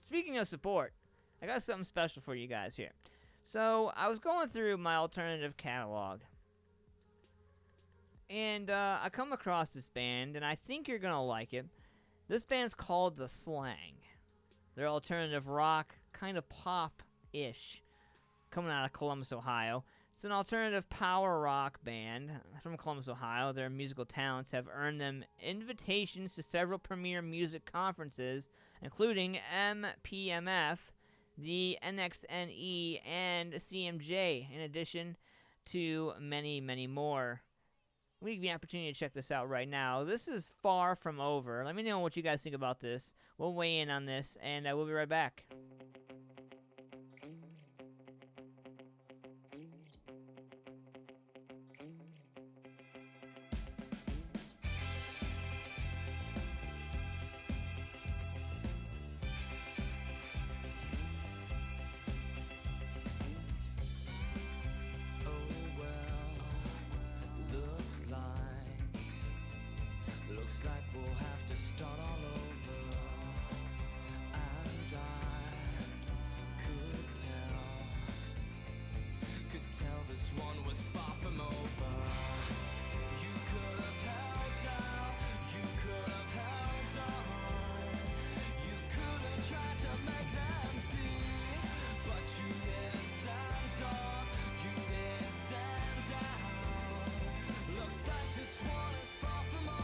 Speaking of support, I got something special for you guys here. So, I was going through my alternative catalog, and I come across this band, and I think you're going to like it. This band's called The Slang. They're alternative rock, kind of pop-ish, coming out of Columbus, Ohio. It's an alternative power rock band from Columbus, Ohio. Their musical talents have earned them invitations to several premier music conferences, including MPMF, the NXNE, and CMJ, in addition to many, many more. We have the opportunity to check this out right now. This is Far From Over. Let me know what you guys think about this. We'll weigh in on this, and we'll be right back. Looks like we'll have to start all over. And I could tell this one was far from over. You could have held out, you could have held on. You could have tried to make them see, but you didn't stand up, you didn't stand down. Looks like this one is far from over.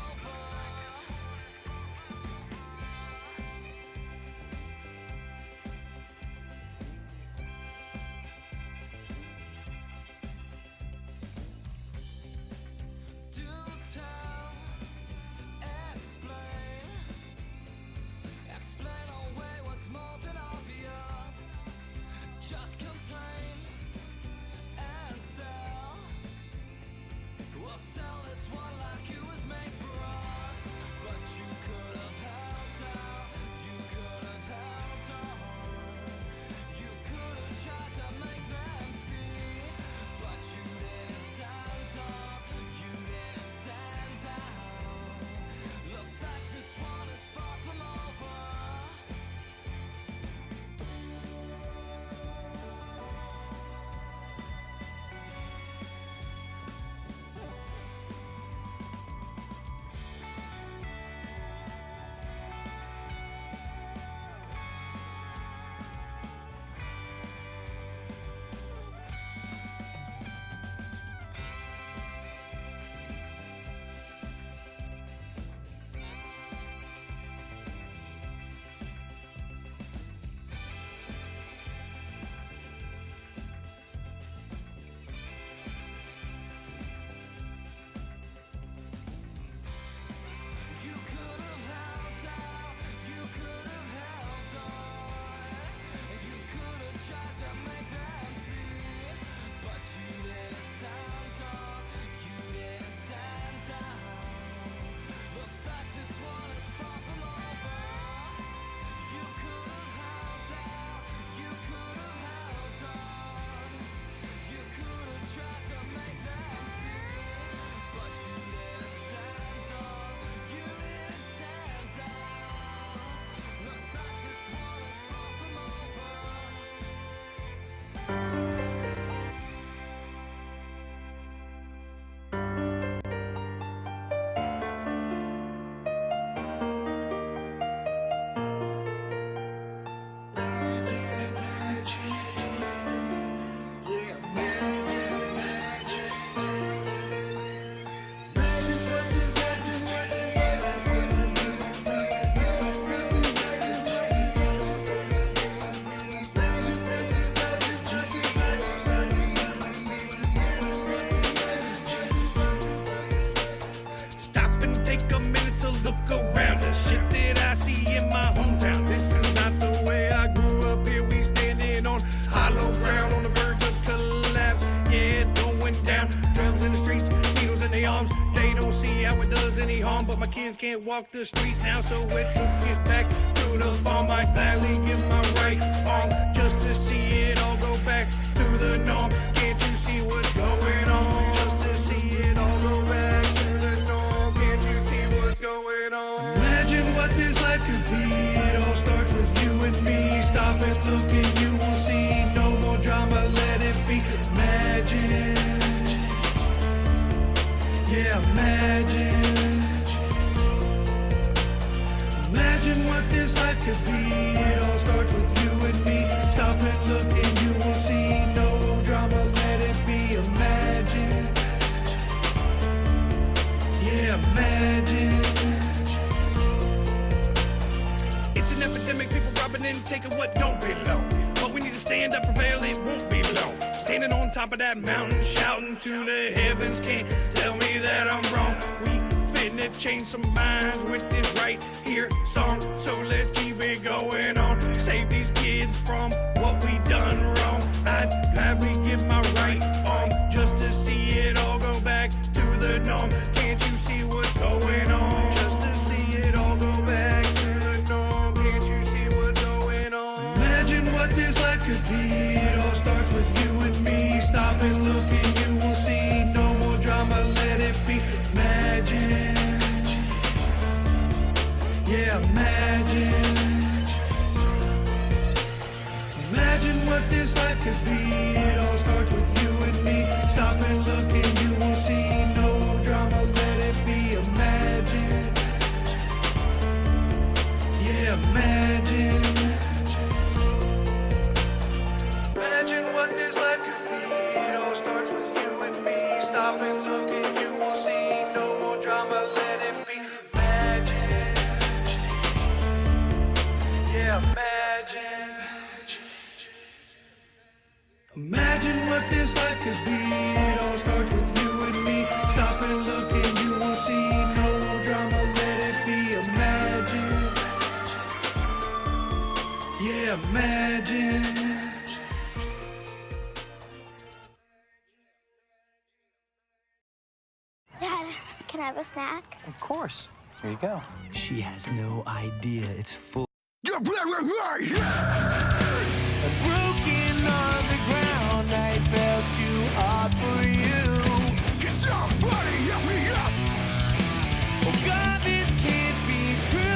can't walk the streets now, so it took me back to the farm. I'd gladly give my right arm just to see it all go back to the norm. Can't you see what's going on? Just to see it all go back to the norm. Can't you see what's going on? Imagine what this life could be. It all starts with you and me. Stop and look and you will see. No more drama, let it be. Imagine. Yeah, imagine. Imagine what this life could be. It all starts with you and me. Stop and look and you will see. No drama, let it be. Imagine. Yeah, imagine. It's an epidemic, people robbing and taking what don't belong. But we need to stand up, prevail, it won't be long. Standing on top of that mountain, shouting to the heavens. Can't tell me that I'm wrong. We finna change some minds with this right here song. So let's keep it going on. Save these kids from what we done wrong. I'd gladly give my right arm just to see it all go back to the norm. Can't you see what's going on? Just to see it all go back to the norm. Can't you see what's going on? Imagine what this life could be. It all starts with you and me. Stop and look and you will see. No more drama, let it be. Imagine. Yeah, imagine. Imagine what this life could be. It all starts with you and me. Stop and look and you will see. No drama, let it be. Imagine. Yeah, imagine. Imagine what this life could be. It all starts with you and me. Stop and look and you will see. No more drama, let it be. Imagine. Yeah, imagine. Imagine what this life could be. It all starts with you and me. Stop and look and you will see. No more drama, let it be. Imagine. Yeah, imagine. Dad, can I have a snack? Of course. Here you go. She has no idea it's full. Broken on the ground, I fell too hard for you. Get somebody help me up. Oh God, this can't be true.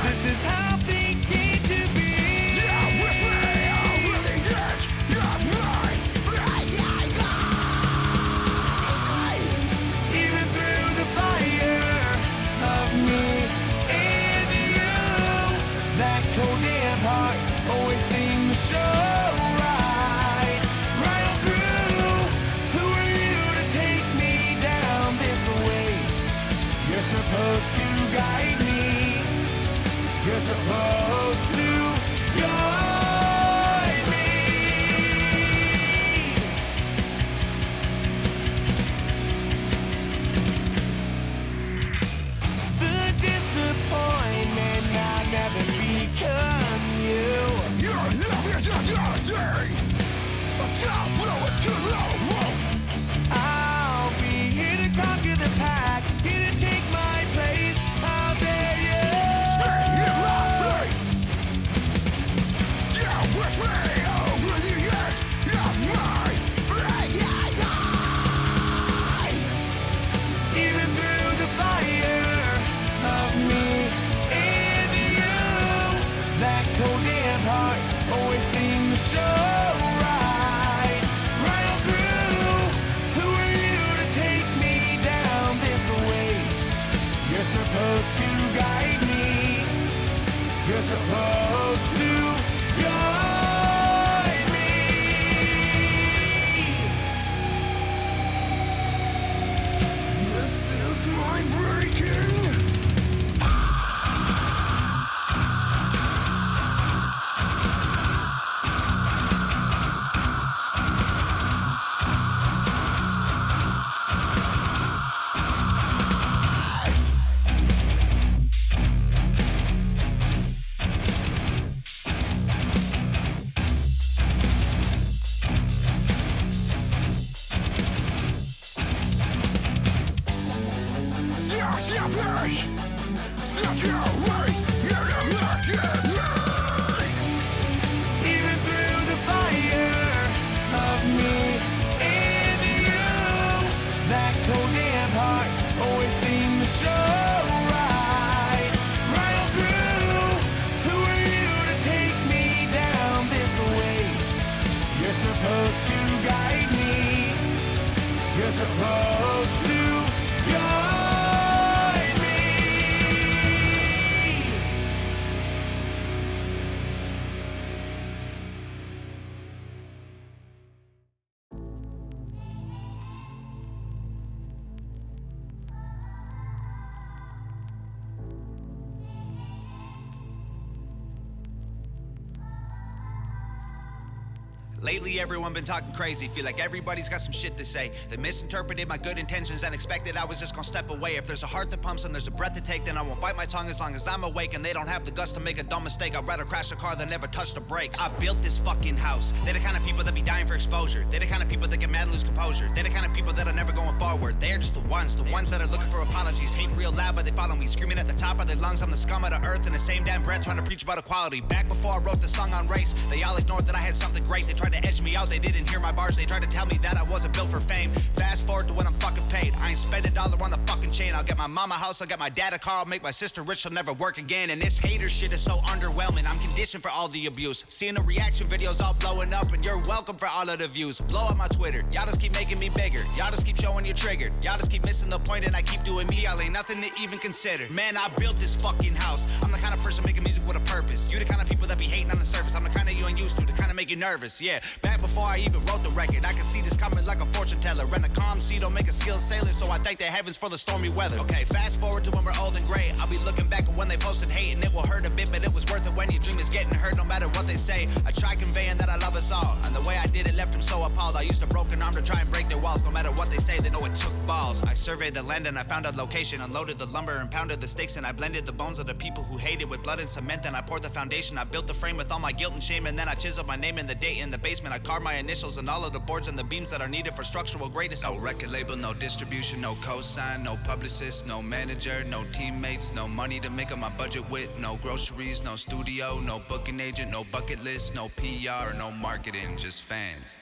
This is how things came to be. Yeah, with me over the edge. You're mine. Even through the fire of me and you, that cold damn heart always seemed to show right on through. Who are you to take me down this way? You're supposed to guide me. You're supposed to guide me. The disappointment I'll never become you. You're nothing to disease. A top blower to low wolves. I'll be here to conquer the pack, here to take my place. How dare you? Stay in my face. Yeah, with me over the edge. You're mine. Even through the fire of me and you, that cold damn heart always seemed to show right on through. Who are you to take me down this way? You're supposed to guide me. You're supposed to guide me. This is my breaking. Even through the fire of me and you, that cold damn heart always seemed to show right on through. Who are you to take me down this way? You're supposed to guide me. You're supposed to guide me. Lately, everyone been talking crazy. Feel like everybody's got some shit to say. They misinterpreted my good intentions and expected I was just gonna step away. If there's a heart that pumps and there's a breath to take, then I won't bite my tongue as long as I'm awake. And they don't have the guts to make a dumb mistake. I'd rather crash a car than never touch the brakes. I built this fucking house. They're the kind of people that be dying for exposure. They're the kind of people that get mad and lose composure. They're the kind of people that are never going forward. They're just the ones that are looking for apologies. Hating real loud, but they follow me. Screaming at the top of their lungs, I'm the scum of the earth. In the same damn breath, trying to preach about equality. Back before I wrote the song on race, they all ignored that I had something great. They tried to edge me out, they didn't hear my bars. They tried to tell me that I wasn't built for fame. Fast forward to when I'm fucking paid. I ain't spend $1 on the fucking chain. I'll get my mama a house, I'll get my dad a car, I'll make my sister rich, she'll never work again. And this hater shit is so underwhelming. I'm conditioned for all the abuse. Seeing the reaction videos all blowing up, and you're welcome for all of the views. Blow up my Twitter, y'all just keep making me bigger. Y'all just keep showing you're triggered. Y'all just keep missing the point and I keep doing me. Y'all ain't nothing to even consider. Man, I built this fucking house. I'm the kind of person making music with a purpose. You the kind of people that be hating on the surface. I'm the kind of you ain't used to, the kind of make you nervous. Yeah, back before I even wrote the record, I can see this coming like a fortune teller. And a calm sea don't make a skilled sailor, so I thank the heavens for the stormy weather. Okay, fast forward to when we're old and gray. I'll be looking back at when they posted hate, and it will hurt a bit, but it was worth it when your dream is getting hurt no matter what they say. I try conveying that I love us all, and the way I did it left them so appalled. I used a broken arm to try and break their walls. No matter what they say, they know it took balls. I surveyed the land and I found a location, unloaded the lumber and pounded the stakes, and I blended the bones of the people who hated with blood and cement. Then I poured the foundation. I built the frame with all my guilt and shame, and then I chiseled my name and the date in the basement. I carved my initials and all of the boards and the beams that are needed for structural greatness. No record label, no distribution, no cosign, no publicist, no manager, no teammates, no money to make up my budget with, no groceries, no studio, no booking agent, no bucket list, no PR, no marketing, just fans.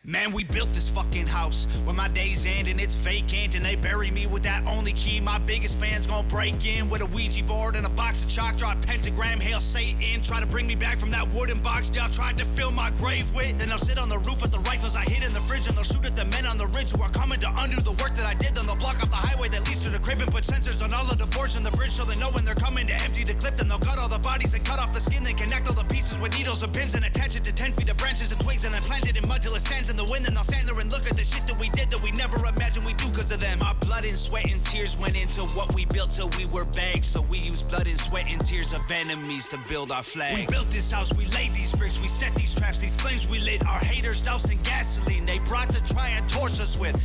Man, we built this fucking house. When my days end and it's vacant, and they bury me with that only key, my biggest fans gon' break in with a Ouija board and a box of chalk. Draw a pentagram, hail Satan. Try to bring me back from that wooden box y'all tried to fill my grave with. Then they'll sit on the roof with the rifles I hid in the fridge, and they'll shoot at the men on the ridge who are coming to undo the work that I did. Then they'll block off the highway that leads to the crib and put sensors on all of the boards on the bridge, so they know when they're coming to empty the clip. Then they'll cut all the bodies and cut off the skin, then connect all the pieces with needles and pins and attach it to 10 feet of branches and twigs, and then plant it in mud till it stands in the wind. Then they'll stand there and look at the shit that we did that we never imagined we do cause of them. Our blood and sweat and tears went into what we built till we were bags. So we used blood and sweat and tears of enemies to build our flag. We built this house, we laid these bricks, we set these traps, these flames we lit. Our haters doused in gasoline they brought to try and torch us with.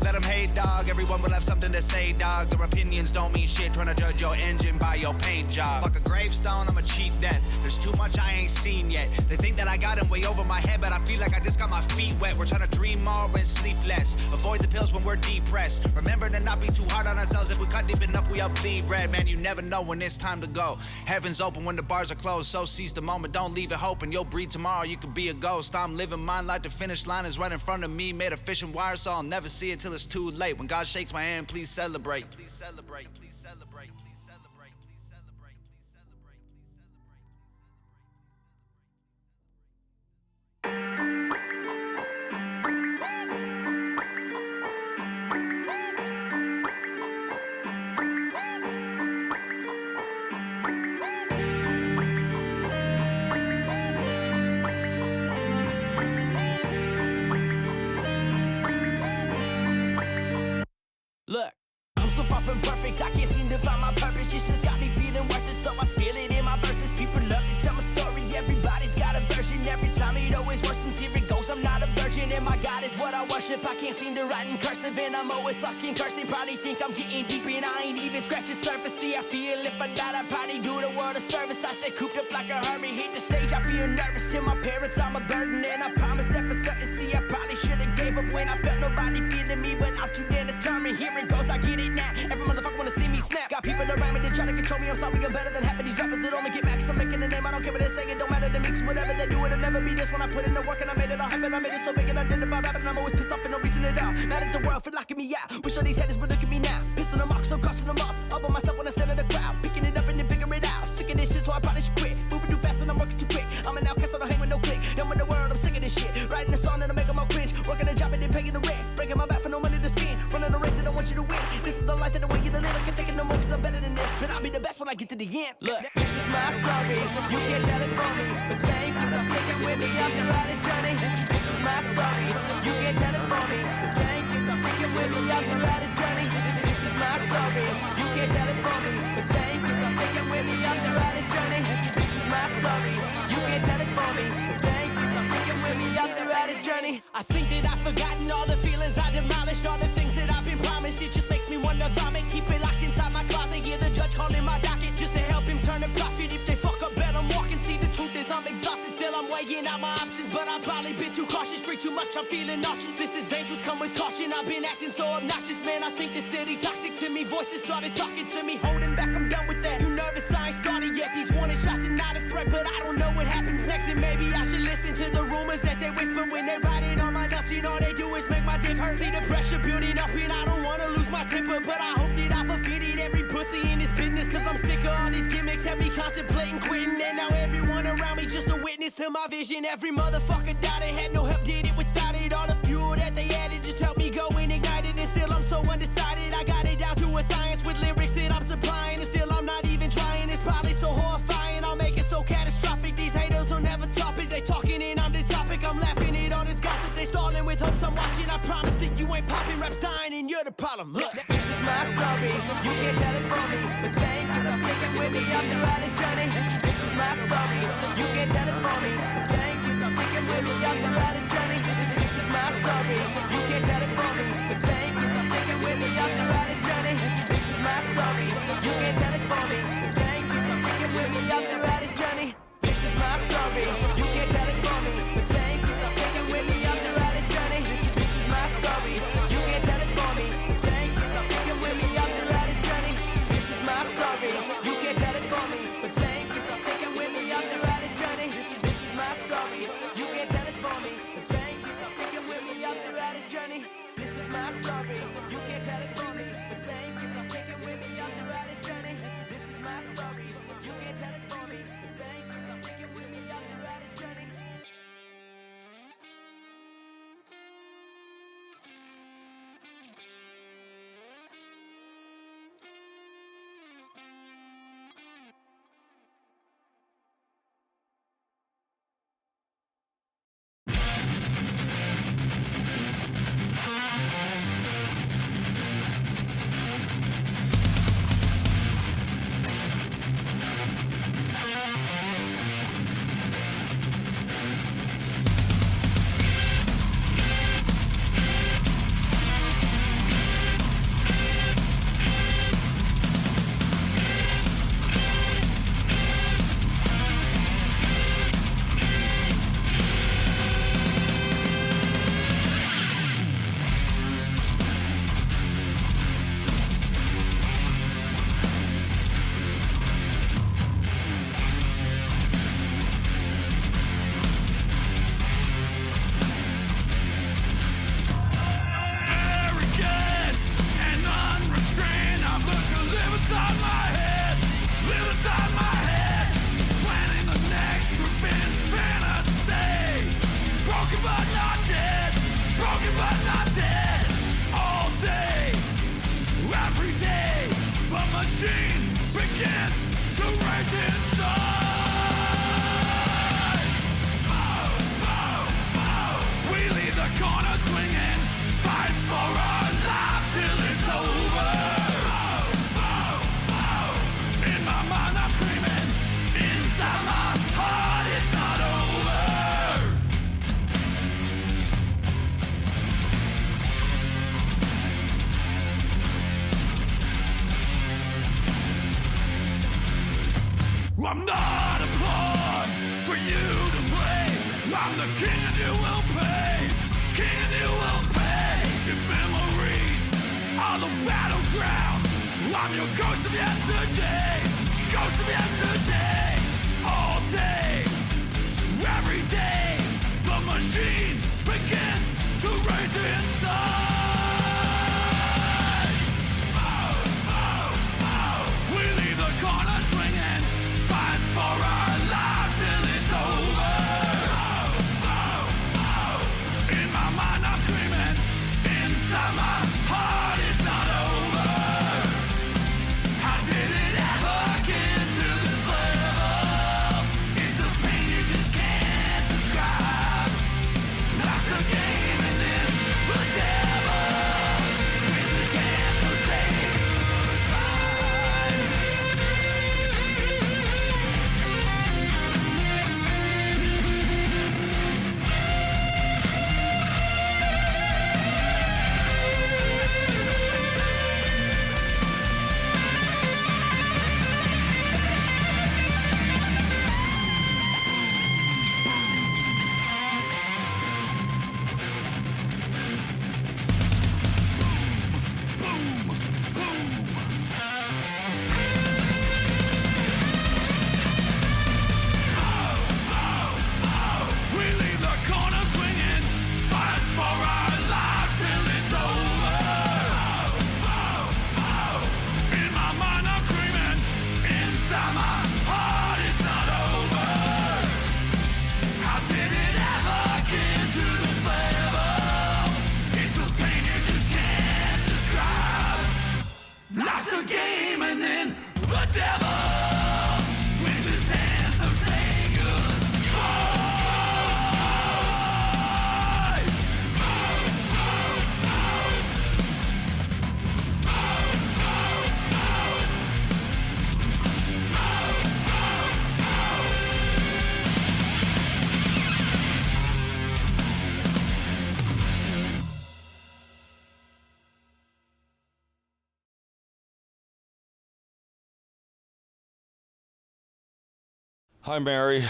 Let them hate, dog. Everyone will have something to say, dog. Their opinions don't mean shit, trying to judge your engine by your paint job. Fuck a gravestone, I'm a cheap death. There's too much I ain't seen yet. They think that I got them way over my head, but I feel like I just got my feet wet. We're trying to dream more and sleep less. Avoid the pills when we're depressed. Remember to not be too hard on ourselves. If we cut deep enough, we up bleed red. Man, you never know when it's time to go. Heaven's open when the bars are closed, so seize the moment. Don't leave it hoping you'll breathe tomorrow. You could be a ghost. I'm living mine like the finish line is right in front of me. Made of fishing wire, so I'll never see it till it's too late. When God shakes my hand, please celebrate. Please celebrate. Please celebrate. Please celebrate. Please celebrate. Please celebrate. Look, I'm so far from perfect, I can't seem to find my purpose. It's just got me feeling worthless, so I spill it in my verses. People love to tell my story, everybody's got a version. Every time it always worsens, here it goes. I'm not a virgin, and my God is what I worship. I can't seem to write in cursive, and I'm always fucking cursing. Probably think I'm getting deep, and I ain't even scratching surface. See, I feel if I died, I'd probably do the world a service. I stay cooped up like a hermit, hit the stage, I feel nervous. To my parents, I'm a burden, and I promise that for certain. See, I probably should've gave up when I felt nobody feeling me, but I'm too damn determined. Here it goes, I get it now. Every motherfucker wanna see me got people around me that try to control me. I'm sorry, I'm better than half of these rappers that only get max. I'm making a name, I don't care what they say, it don't matter to me. Cause whatever they do, it'll never be this. When I put in the work and I made it all happen, I made it so big and I did it about rapping. I'm always pissed off for no reason at all. Mad at the world for locking me out. Wish all these haters would look at me now. Pissing them off, so crossing them off. Up on myself when I stand in the crowd. Picking it up and then figure it out. Sick of this shit, so I probably should quit. Moving too fast and I'm working too quick. I'm an outcast, I don't hang with no click. Done with the world, I'm sick of this shit. Writing a song that'll make them all cringe. Working a job and then paying the rent. Breaking my back for no money to spend. Running a race that I want you to win. This is the life that I want you to live. I can't take it no more cause I'm better than this. But I'll be the best when I get to the end. Look, this is my story. You can't tell it from me. So thank you for sticking with me after all this journey. This is my story. You can't tell it from me. So thank you for sticking with me after all this journey. This is my story. You can't tell it from me. So thank you for sticking with me after all this journey. This is my story. You can't tell it from me. So thank you for sticking with me after all this journey. I think that I've forgotten all the feelings I demolished, all the things that I've been promised. It just makes me wanna vomit. Keep it locked inside my closet. Hear the judge calling my docket just to help him turn a profit. If they fuck up, bet I'm walking. See, the truth is I'm exhausted. Still I'm weighing out my options, but I've probably been too cautious. Drink too much, I'm feeling nauseous. This is dangerous, come with caution. I've been acting so obnoxious, man. I think the city toxic to me. Voices started talking to me, holding back. I'm done with that. You nervous? I ain't started yet. These warning shots are not a threat, but I don't know what happens next. And maybe I should listen to the rumors that they whisper when they ride it on my nuts. You know all they do is make my dick hurt. See the pressure building up, and I don't wanna lose my temper, but I hope that I fulfilled every pussy in this business. Cause I'm sick of all these gimmicks, have me contemplating quitting. And now everyone around me just a witness to my vision. Every motherfucker doubted, had no help, did it without it. All the fuel that they added just helped me go and ignite it. And still I'm so undecided, I got it down to a science with lyrics that I'm supplying. And still I'm not even trying, it's probably so horrifying. I'll make it so catastrophic, these haters will never top it. They talking and I'm the topic, I'm laughing at all this gossip. They stalling with hopes I'm watching. I promise that you ain't popping, raps dying and you're the problem. Look, this is my story, you can't tell it from me. So thank you for sticking with me after all this journey. This is my story, you can't tell it from me. So thank you for sticking with me after all this journey. This is my story, you can't tell it from me. So thank you for sticking with me after all this journey. This is my story, you can't tell it from me. So thank you for sticking with me after all this journey. This is my story, you can't tell it from me. So thank you for sticking with me after all this journey. This is my story, you can't tell it from me. So thank you for sticking with me after all this journey. This is my story, you can't tell it from me. So thank you for sticking with me after all this journey. This is my story, you can't tell it from me. So thank you for sticking with me after all this journey. This is my story, you can't tell it from me. So thank you for sticking with me after all this journey. This is my story, you can't tell it from me. So thank you for sticking with me after all this journey. I'm not a pawn for you to play. I'm the king and you will pay. King and you will pay. Your memories are the battleground. I'm your ghost of yesterday, ghost of yesterday, all day, every day. The machine begins to rage inside. Oh, oh, oh. We leave the corner swinging, fight for our lives till it's over. Oh, oh, oh. In my mind I'm screaming, inside my heart it's not over. How did it ever get to this level? It's a pain you just can't describe. That's the game and then the devil wins his hand, so say goodbye. We leave the corner swinging, fight for our lives till it's over. In my mind I'm screaming, inside my heart it's not over. How did it ever get to this level? It's a pain you just can't describe. Life's a game and then the devil wins his hand, so say goodbye. Hi, Mary.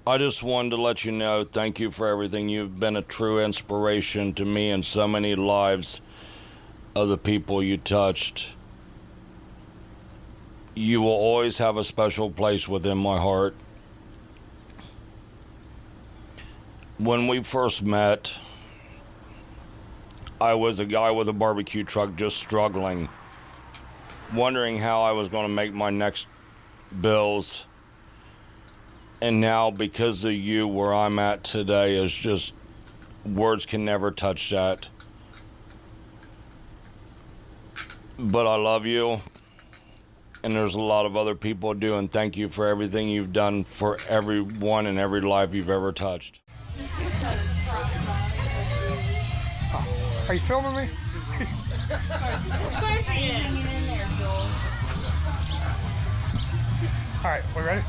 I just wanted to let you know, thank you for everything. You've been a true inspiration to me and so many lives of the people you touched. You will always have a special place within my heart. When we first met, I was a guy with a barbecue truck just struggling, wondering how I was going to make my next bills. And now, because of you, where I'm at today is just, words can never touch that. But I love you, and there's a lot of other people doing. Thank you for everything you've done for everyone and every life you've ever touched. Are you filming me? Of course he is. All right, we ready?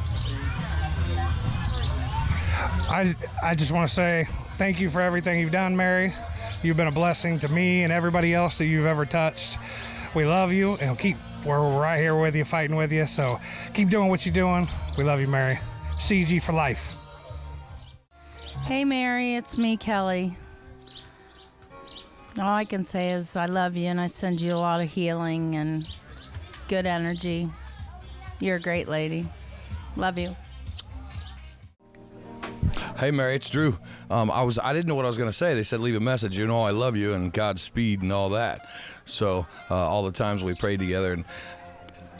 I just want to say thank you for everything you've done, Mary. You've been a blessing to me and everybody else that you've ever touched. We love you, and we're right here with you, fighting with you. So keep doing what you're doing. We love you, Mary. CG for life. Hey, Mary, it's me, Kelly. All I can say is I love you, and I send you a lot of healing and good energy. You're a great lady. Love you. Hey, Mary, it's Drew. I didn't know what I was going to say. They said leave a message, you know, I love you and Godspeed and all that. So all the times we prayed together,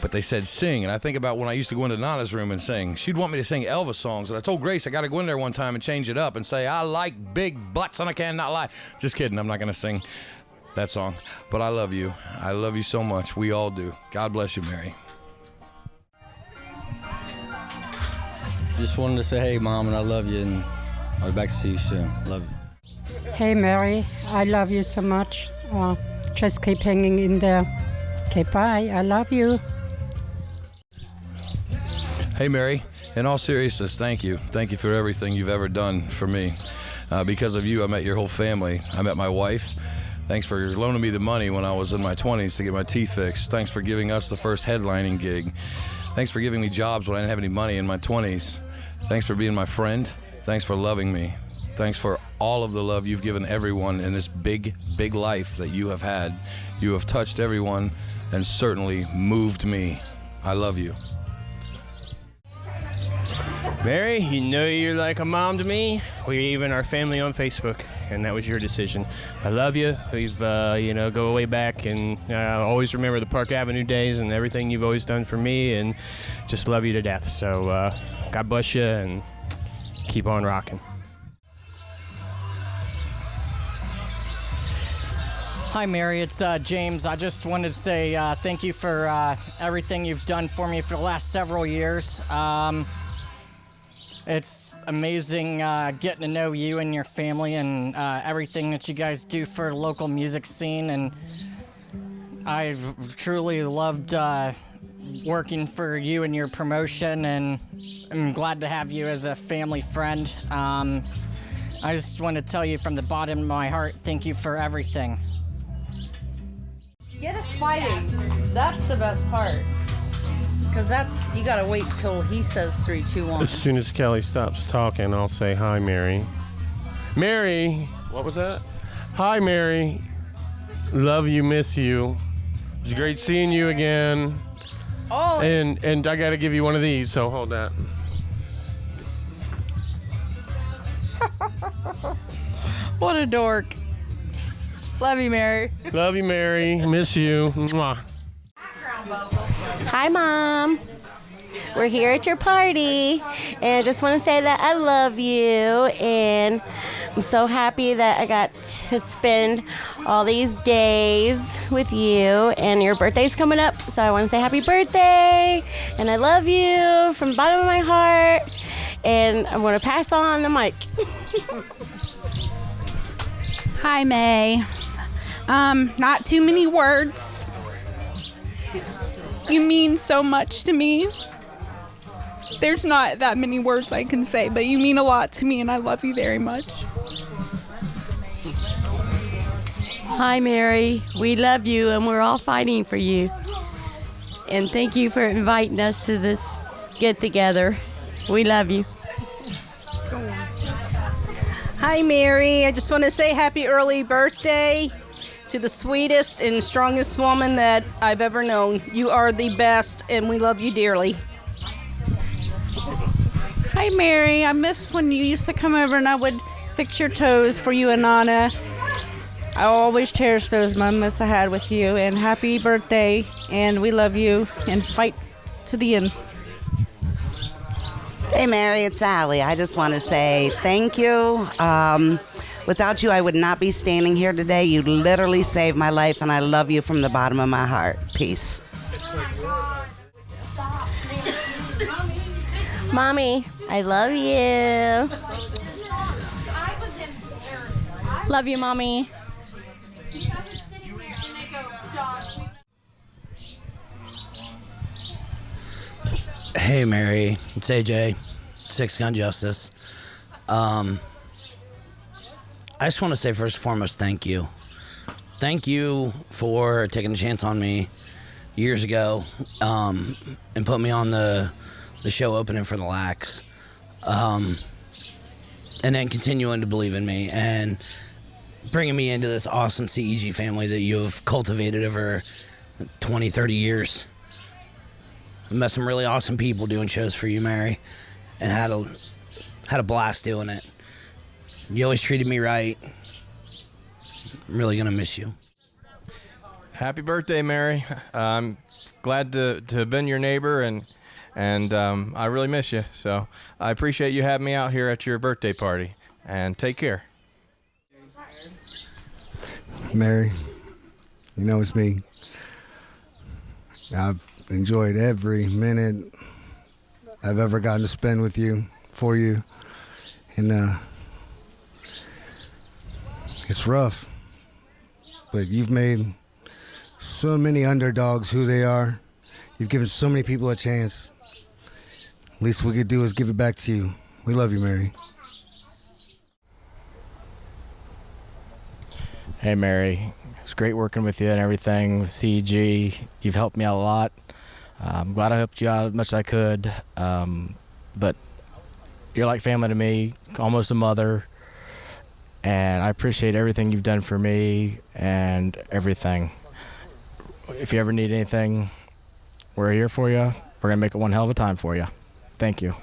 but they said sing, and I think about when I used to go into Nana's room and sing. She'd want me to sing Elvis songs, and I told Grace I got to go in there one time and change it up and say I like big butts and I cannot lie. Just kidding, I'm not going to sing that song, but I love you. I love you so much. We all do. God bless you, Mary. Just wanted to say, hey, Mom, and I love you, and I'll be back to see you soon. Love you. Hey, Mary, I love you so much. Just keep hanging in there. Okay, bye. I love you. Hey, Mary, in all seriousness, thank you. Thank you for everything you've ever done for me. Because of you, I met your whole family. I met my wife. Thanks for loaning me the money when I was in my 20s to get my teeth fixed. Thanks for giving us the first headlining gig. Thanks for giving me jobs when I didn't have any money in my 20s. Thanks for being my friend. Thanks for loving me. Thanks for all of the love you've given everyone in this big, big life that you have had. You have touched everyone and certainly moved me. I love you. Mary, you know you're like a mom to me. We even are family on Facebook, and that was your decision. I love you. We've, go way back, and I always remember the Park Avenue days and everything you've always done for me, and just love you to death. So God bless you, and keep on rocking. Hi, Mary. It's James. I just wanted to say thank you for everything you've done for me for the last several years. It's amazing getting to know you and your family and everything that you guys do for the local music scene. And I've truly loved working for you and your promotion, and I'm glad to have you as a family friend. I just want to tell you from the bottom of my heart, thank you for everything. Get us fighting. That's the best part. Because you gotta wait till he says 3, 2, 1. As soon as Kelly stops talking, I'll say, hi, Mary. Mary! What was that? Hi, Mary. Love you, miss you. It was great seeing you again. Oh. And I gotta give you one of these, so hold that. What a dork. Love you, Mary. Love you, Mary. Miss you. Mwah. Hi, Mom. We're here at your party, and I just want to say that I love you, and I'm so happy that I got to spend all these days with you, and your birthday's coming up, so I want to say happy birthday, and I love you from the bottom of my heart, and I'm going to pass on the mic. Hi, May. Not too many words. You mean so much to me. There's not that many words I can say, but you mean a lot to me, and I love you very much. Hi, Mary. We love you, and we're all fighting for you. And thank you for inviting us to this get-together. We love you. Hi, Mary. I just want to say happy early birthday to the sweetest and strongest woman that I've ever known. You are the best, and we love you dearly. Hi, Mary. I miss when you used to come over and I would fix your toes for you and Nana. I always cherish those moments I had with you. And happy birthday, and we love you, and fight to the end. Hey, Mary, it's Allie. I just want to say thank you. Without you, I would not be standing here today. You literally saved my life, and I love you from the bottom of my heart. Peace. Mommy, I love you. Love you, Mommy. Hey, Mary, it's AJ, Six Gun Justice. I just want to say first and foremost, thank you. Thank you for taking a chance on me years ago and put me on the show opening for the Lax. And then continuing to believe in me and bringing me into this awesome CEG family that you have cultivated over 20, 30 years. I met some really awesome people doing shows for you, Mary, and had a blast doing it. You always treated me right. I'm really gonna miss you. Happy birthday, Mary. I'm glad to have been your neighbor, and I really miss you. So I appreciate you having me out here at your birthday party, and take care. Mary, you know it's me. I've enjoyed every minute I've ever gotten to spend with you, for you, and it's rough, but you've made so many underdogs who they are. You've given so many people a chance. Least we could do is give it back to you. We love you, Mary. Hey, Mary. It's great working with you and everything with CG. You've helped me out a lot. I'm glad I helped you out as much as I could. But you're like family to me, almost a mother. and I appreciate everything you've done for me and everything. If you ever need anything, we're here for you. We're going to make it one hell of a time for you. Thank you.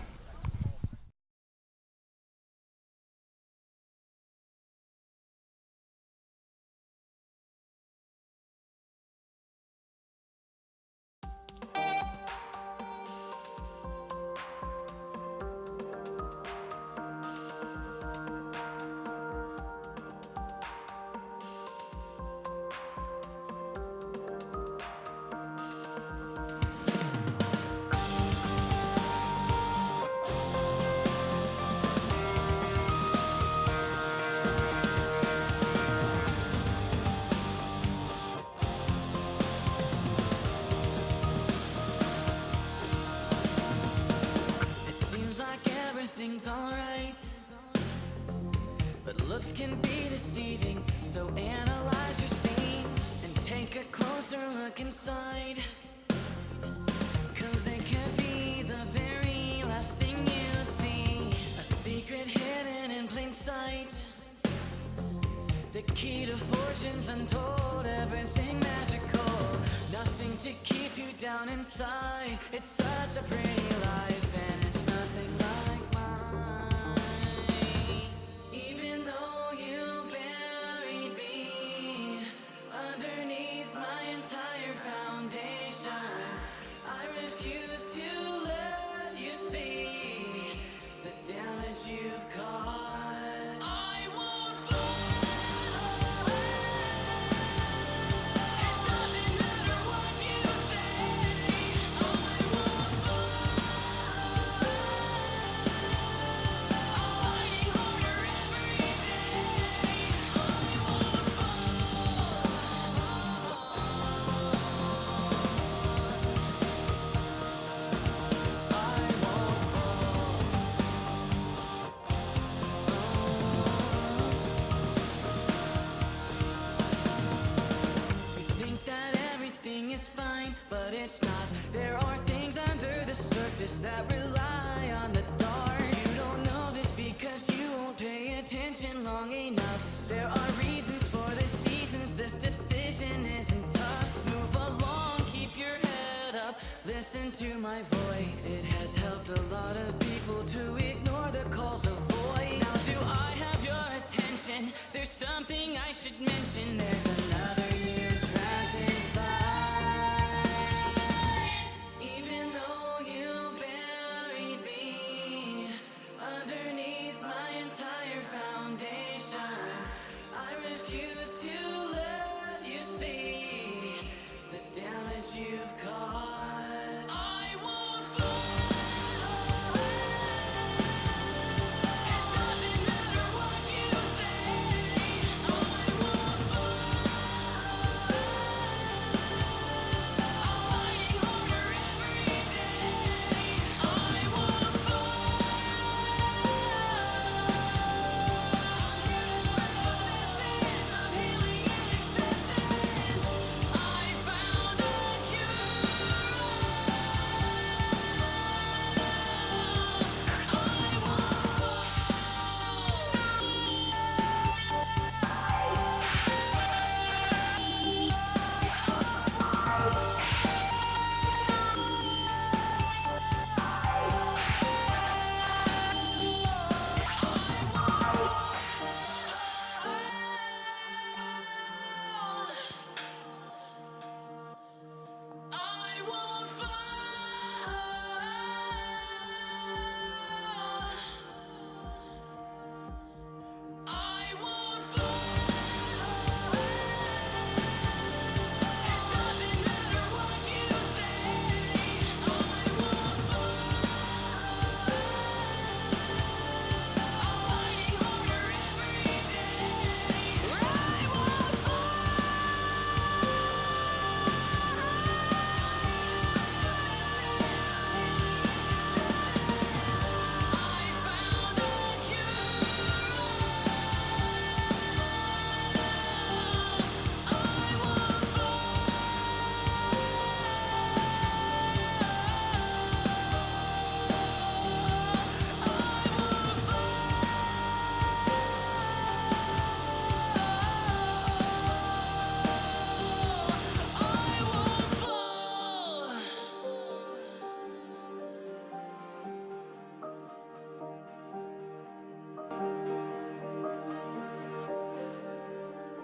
It seems like everything's alright, but looks can be deceiving. So analyze your scene and take a closer look inside, 'cause it could be the very last thing you see. A secret hidden in plain sight, the key to fortunes untold, everything magical, nothing to keep you down inside. It's such a pretty life and it's nothing like mine. Even though you buried me underneath my entire foundation, I refuse to let you see the damage you've caused. I won't fall. It doesn't matter what you say. I won't fall. I'm fighting harder every day. I won't We think that everything is fine, but it's not. There are things under the surface that rely on the dark. You don't know this because you won't pay attention long enough. There are reasons for the seasons, this decision isn't tough. Move along, keep your head up, listen to my voice. It has helped a lot of people to ignore the calls of voice. Now do I have your attention? There's something I should mention. There's another you trapped inside. Even though you buried me underneath my entire foundation, I refuse to let you see the damage you've caused. I won't fall. It doesn't matter what you say. I won't fall.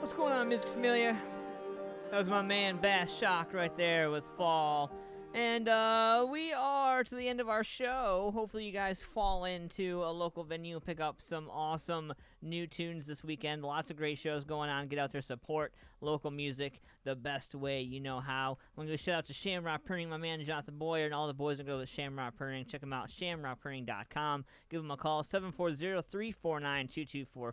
What's going on, Music Familia? That was my man Bass Shock right there with Fall. And we are to the end of our show. Hopefully you guys fall into a local venue, pick up some awesome new tunes this weekend. Lots of great shows going on. Get out there, support local music the best way you know how. I'm going to give a shout out to Shamrock Printing, my man Jonathan Boyer, and all the boys and girls at Shamrock Printing. Check them out, shamrockprinting.com. Give them a call, 740-349-2244. I'm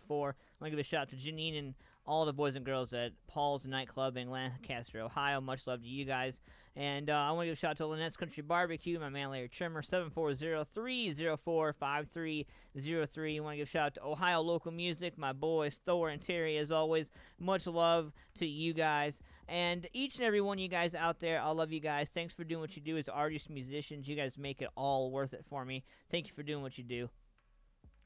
going to give a shout out to Janine and all the boys and girls at Paul's Nightclub in Lancaster, Ohio. Much love to you guys. And I want to give a shout out to Lynettes Country BBQ, my man Larry Trimmer, 740-304-5303. I want to give a shout out to Ohio Local Music, my boys Thor and Terry, as always. Much love to you guys. And each and every one of you guys out there, I love you guys. Thanks for doing what you do as artists, musicians. You guys make it all worth it for me. Thank you for doing what you do.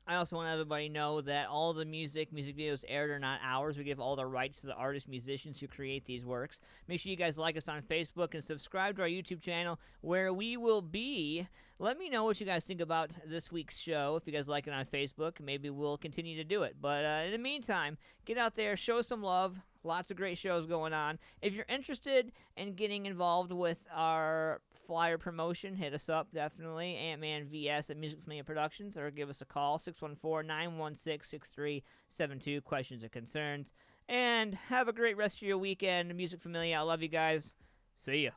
I also want everybody to know that all the music videos aired are not ours. We give all the rights to the artists, musicians who create these works. Make sure you guys like us on Facebook and subscribe to our YouTube channel where we will be. Let me know what you guys think about this week's show. If you guys like it on Facebook, maybe we'll continue to do it. But in the meantime, get out there, show some love. Lots of great shows going on. If you're interested in getting involved with our flyer promotion, hit us up, definitely. AntmanVs at Familia Productions, or give us a call, 614-916-6372. Questions or concerns. And have a great rest of your weekend, Music Familia. I love you guys. See ya.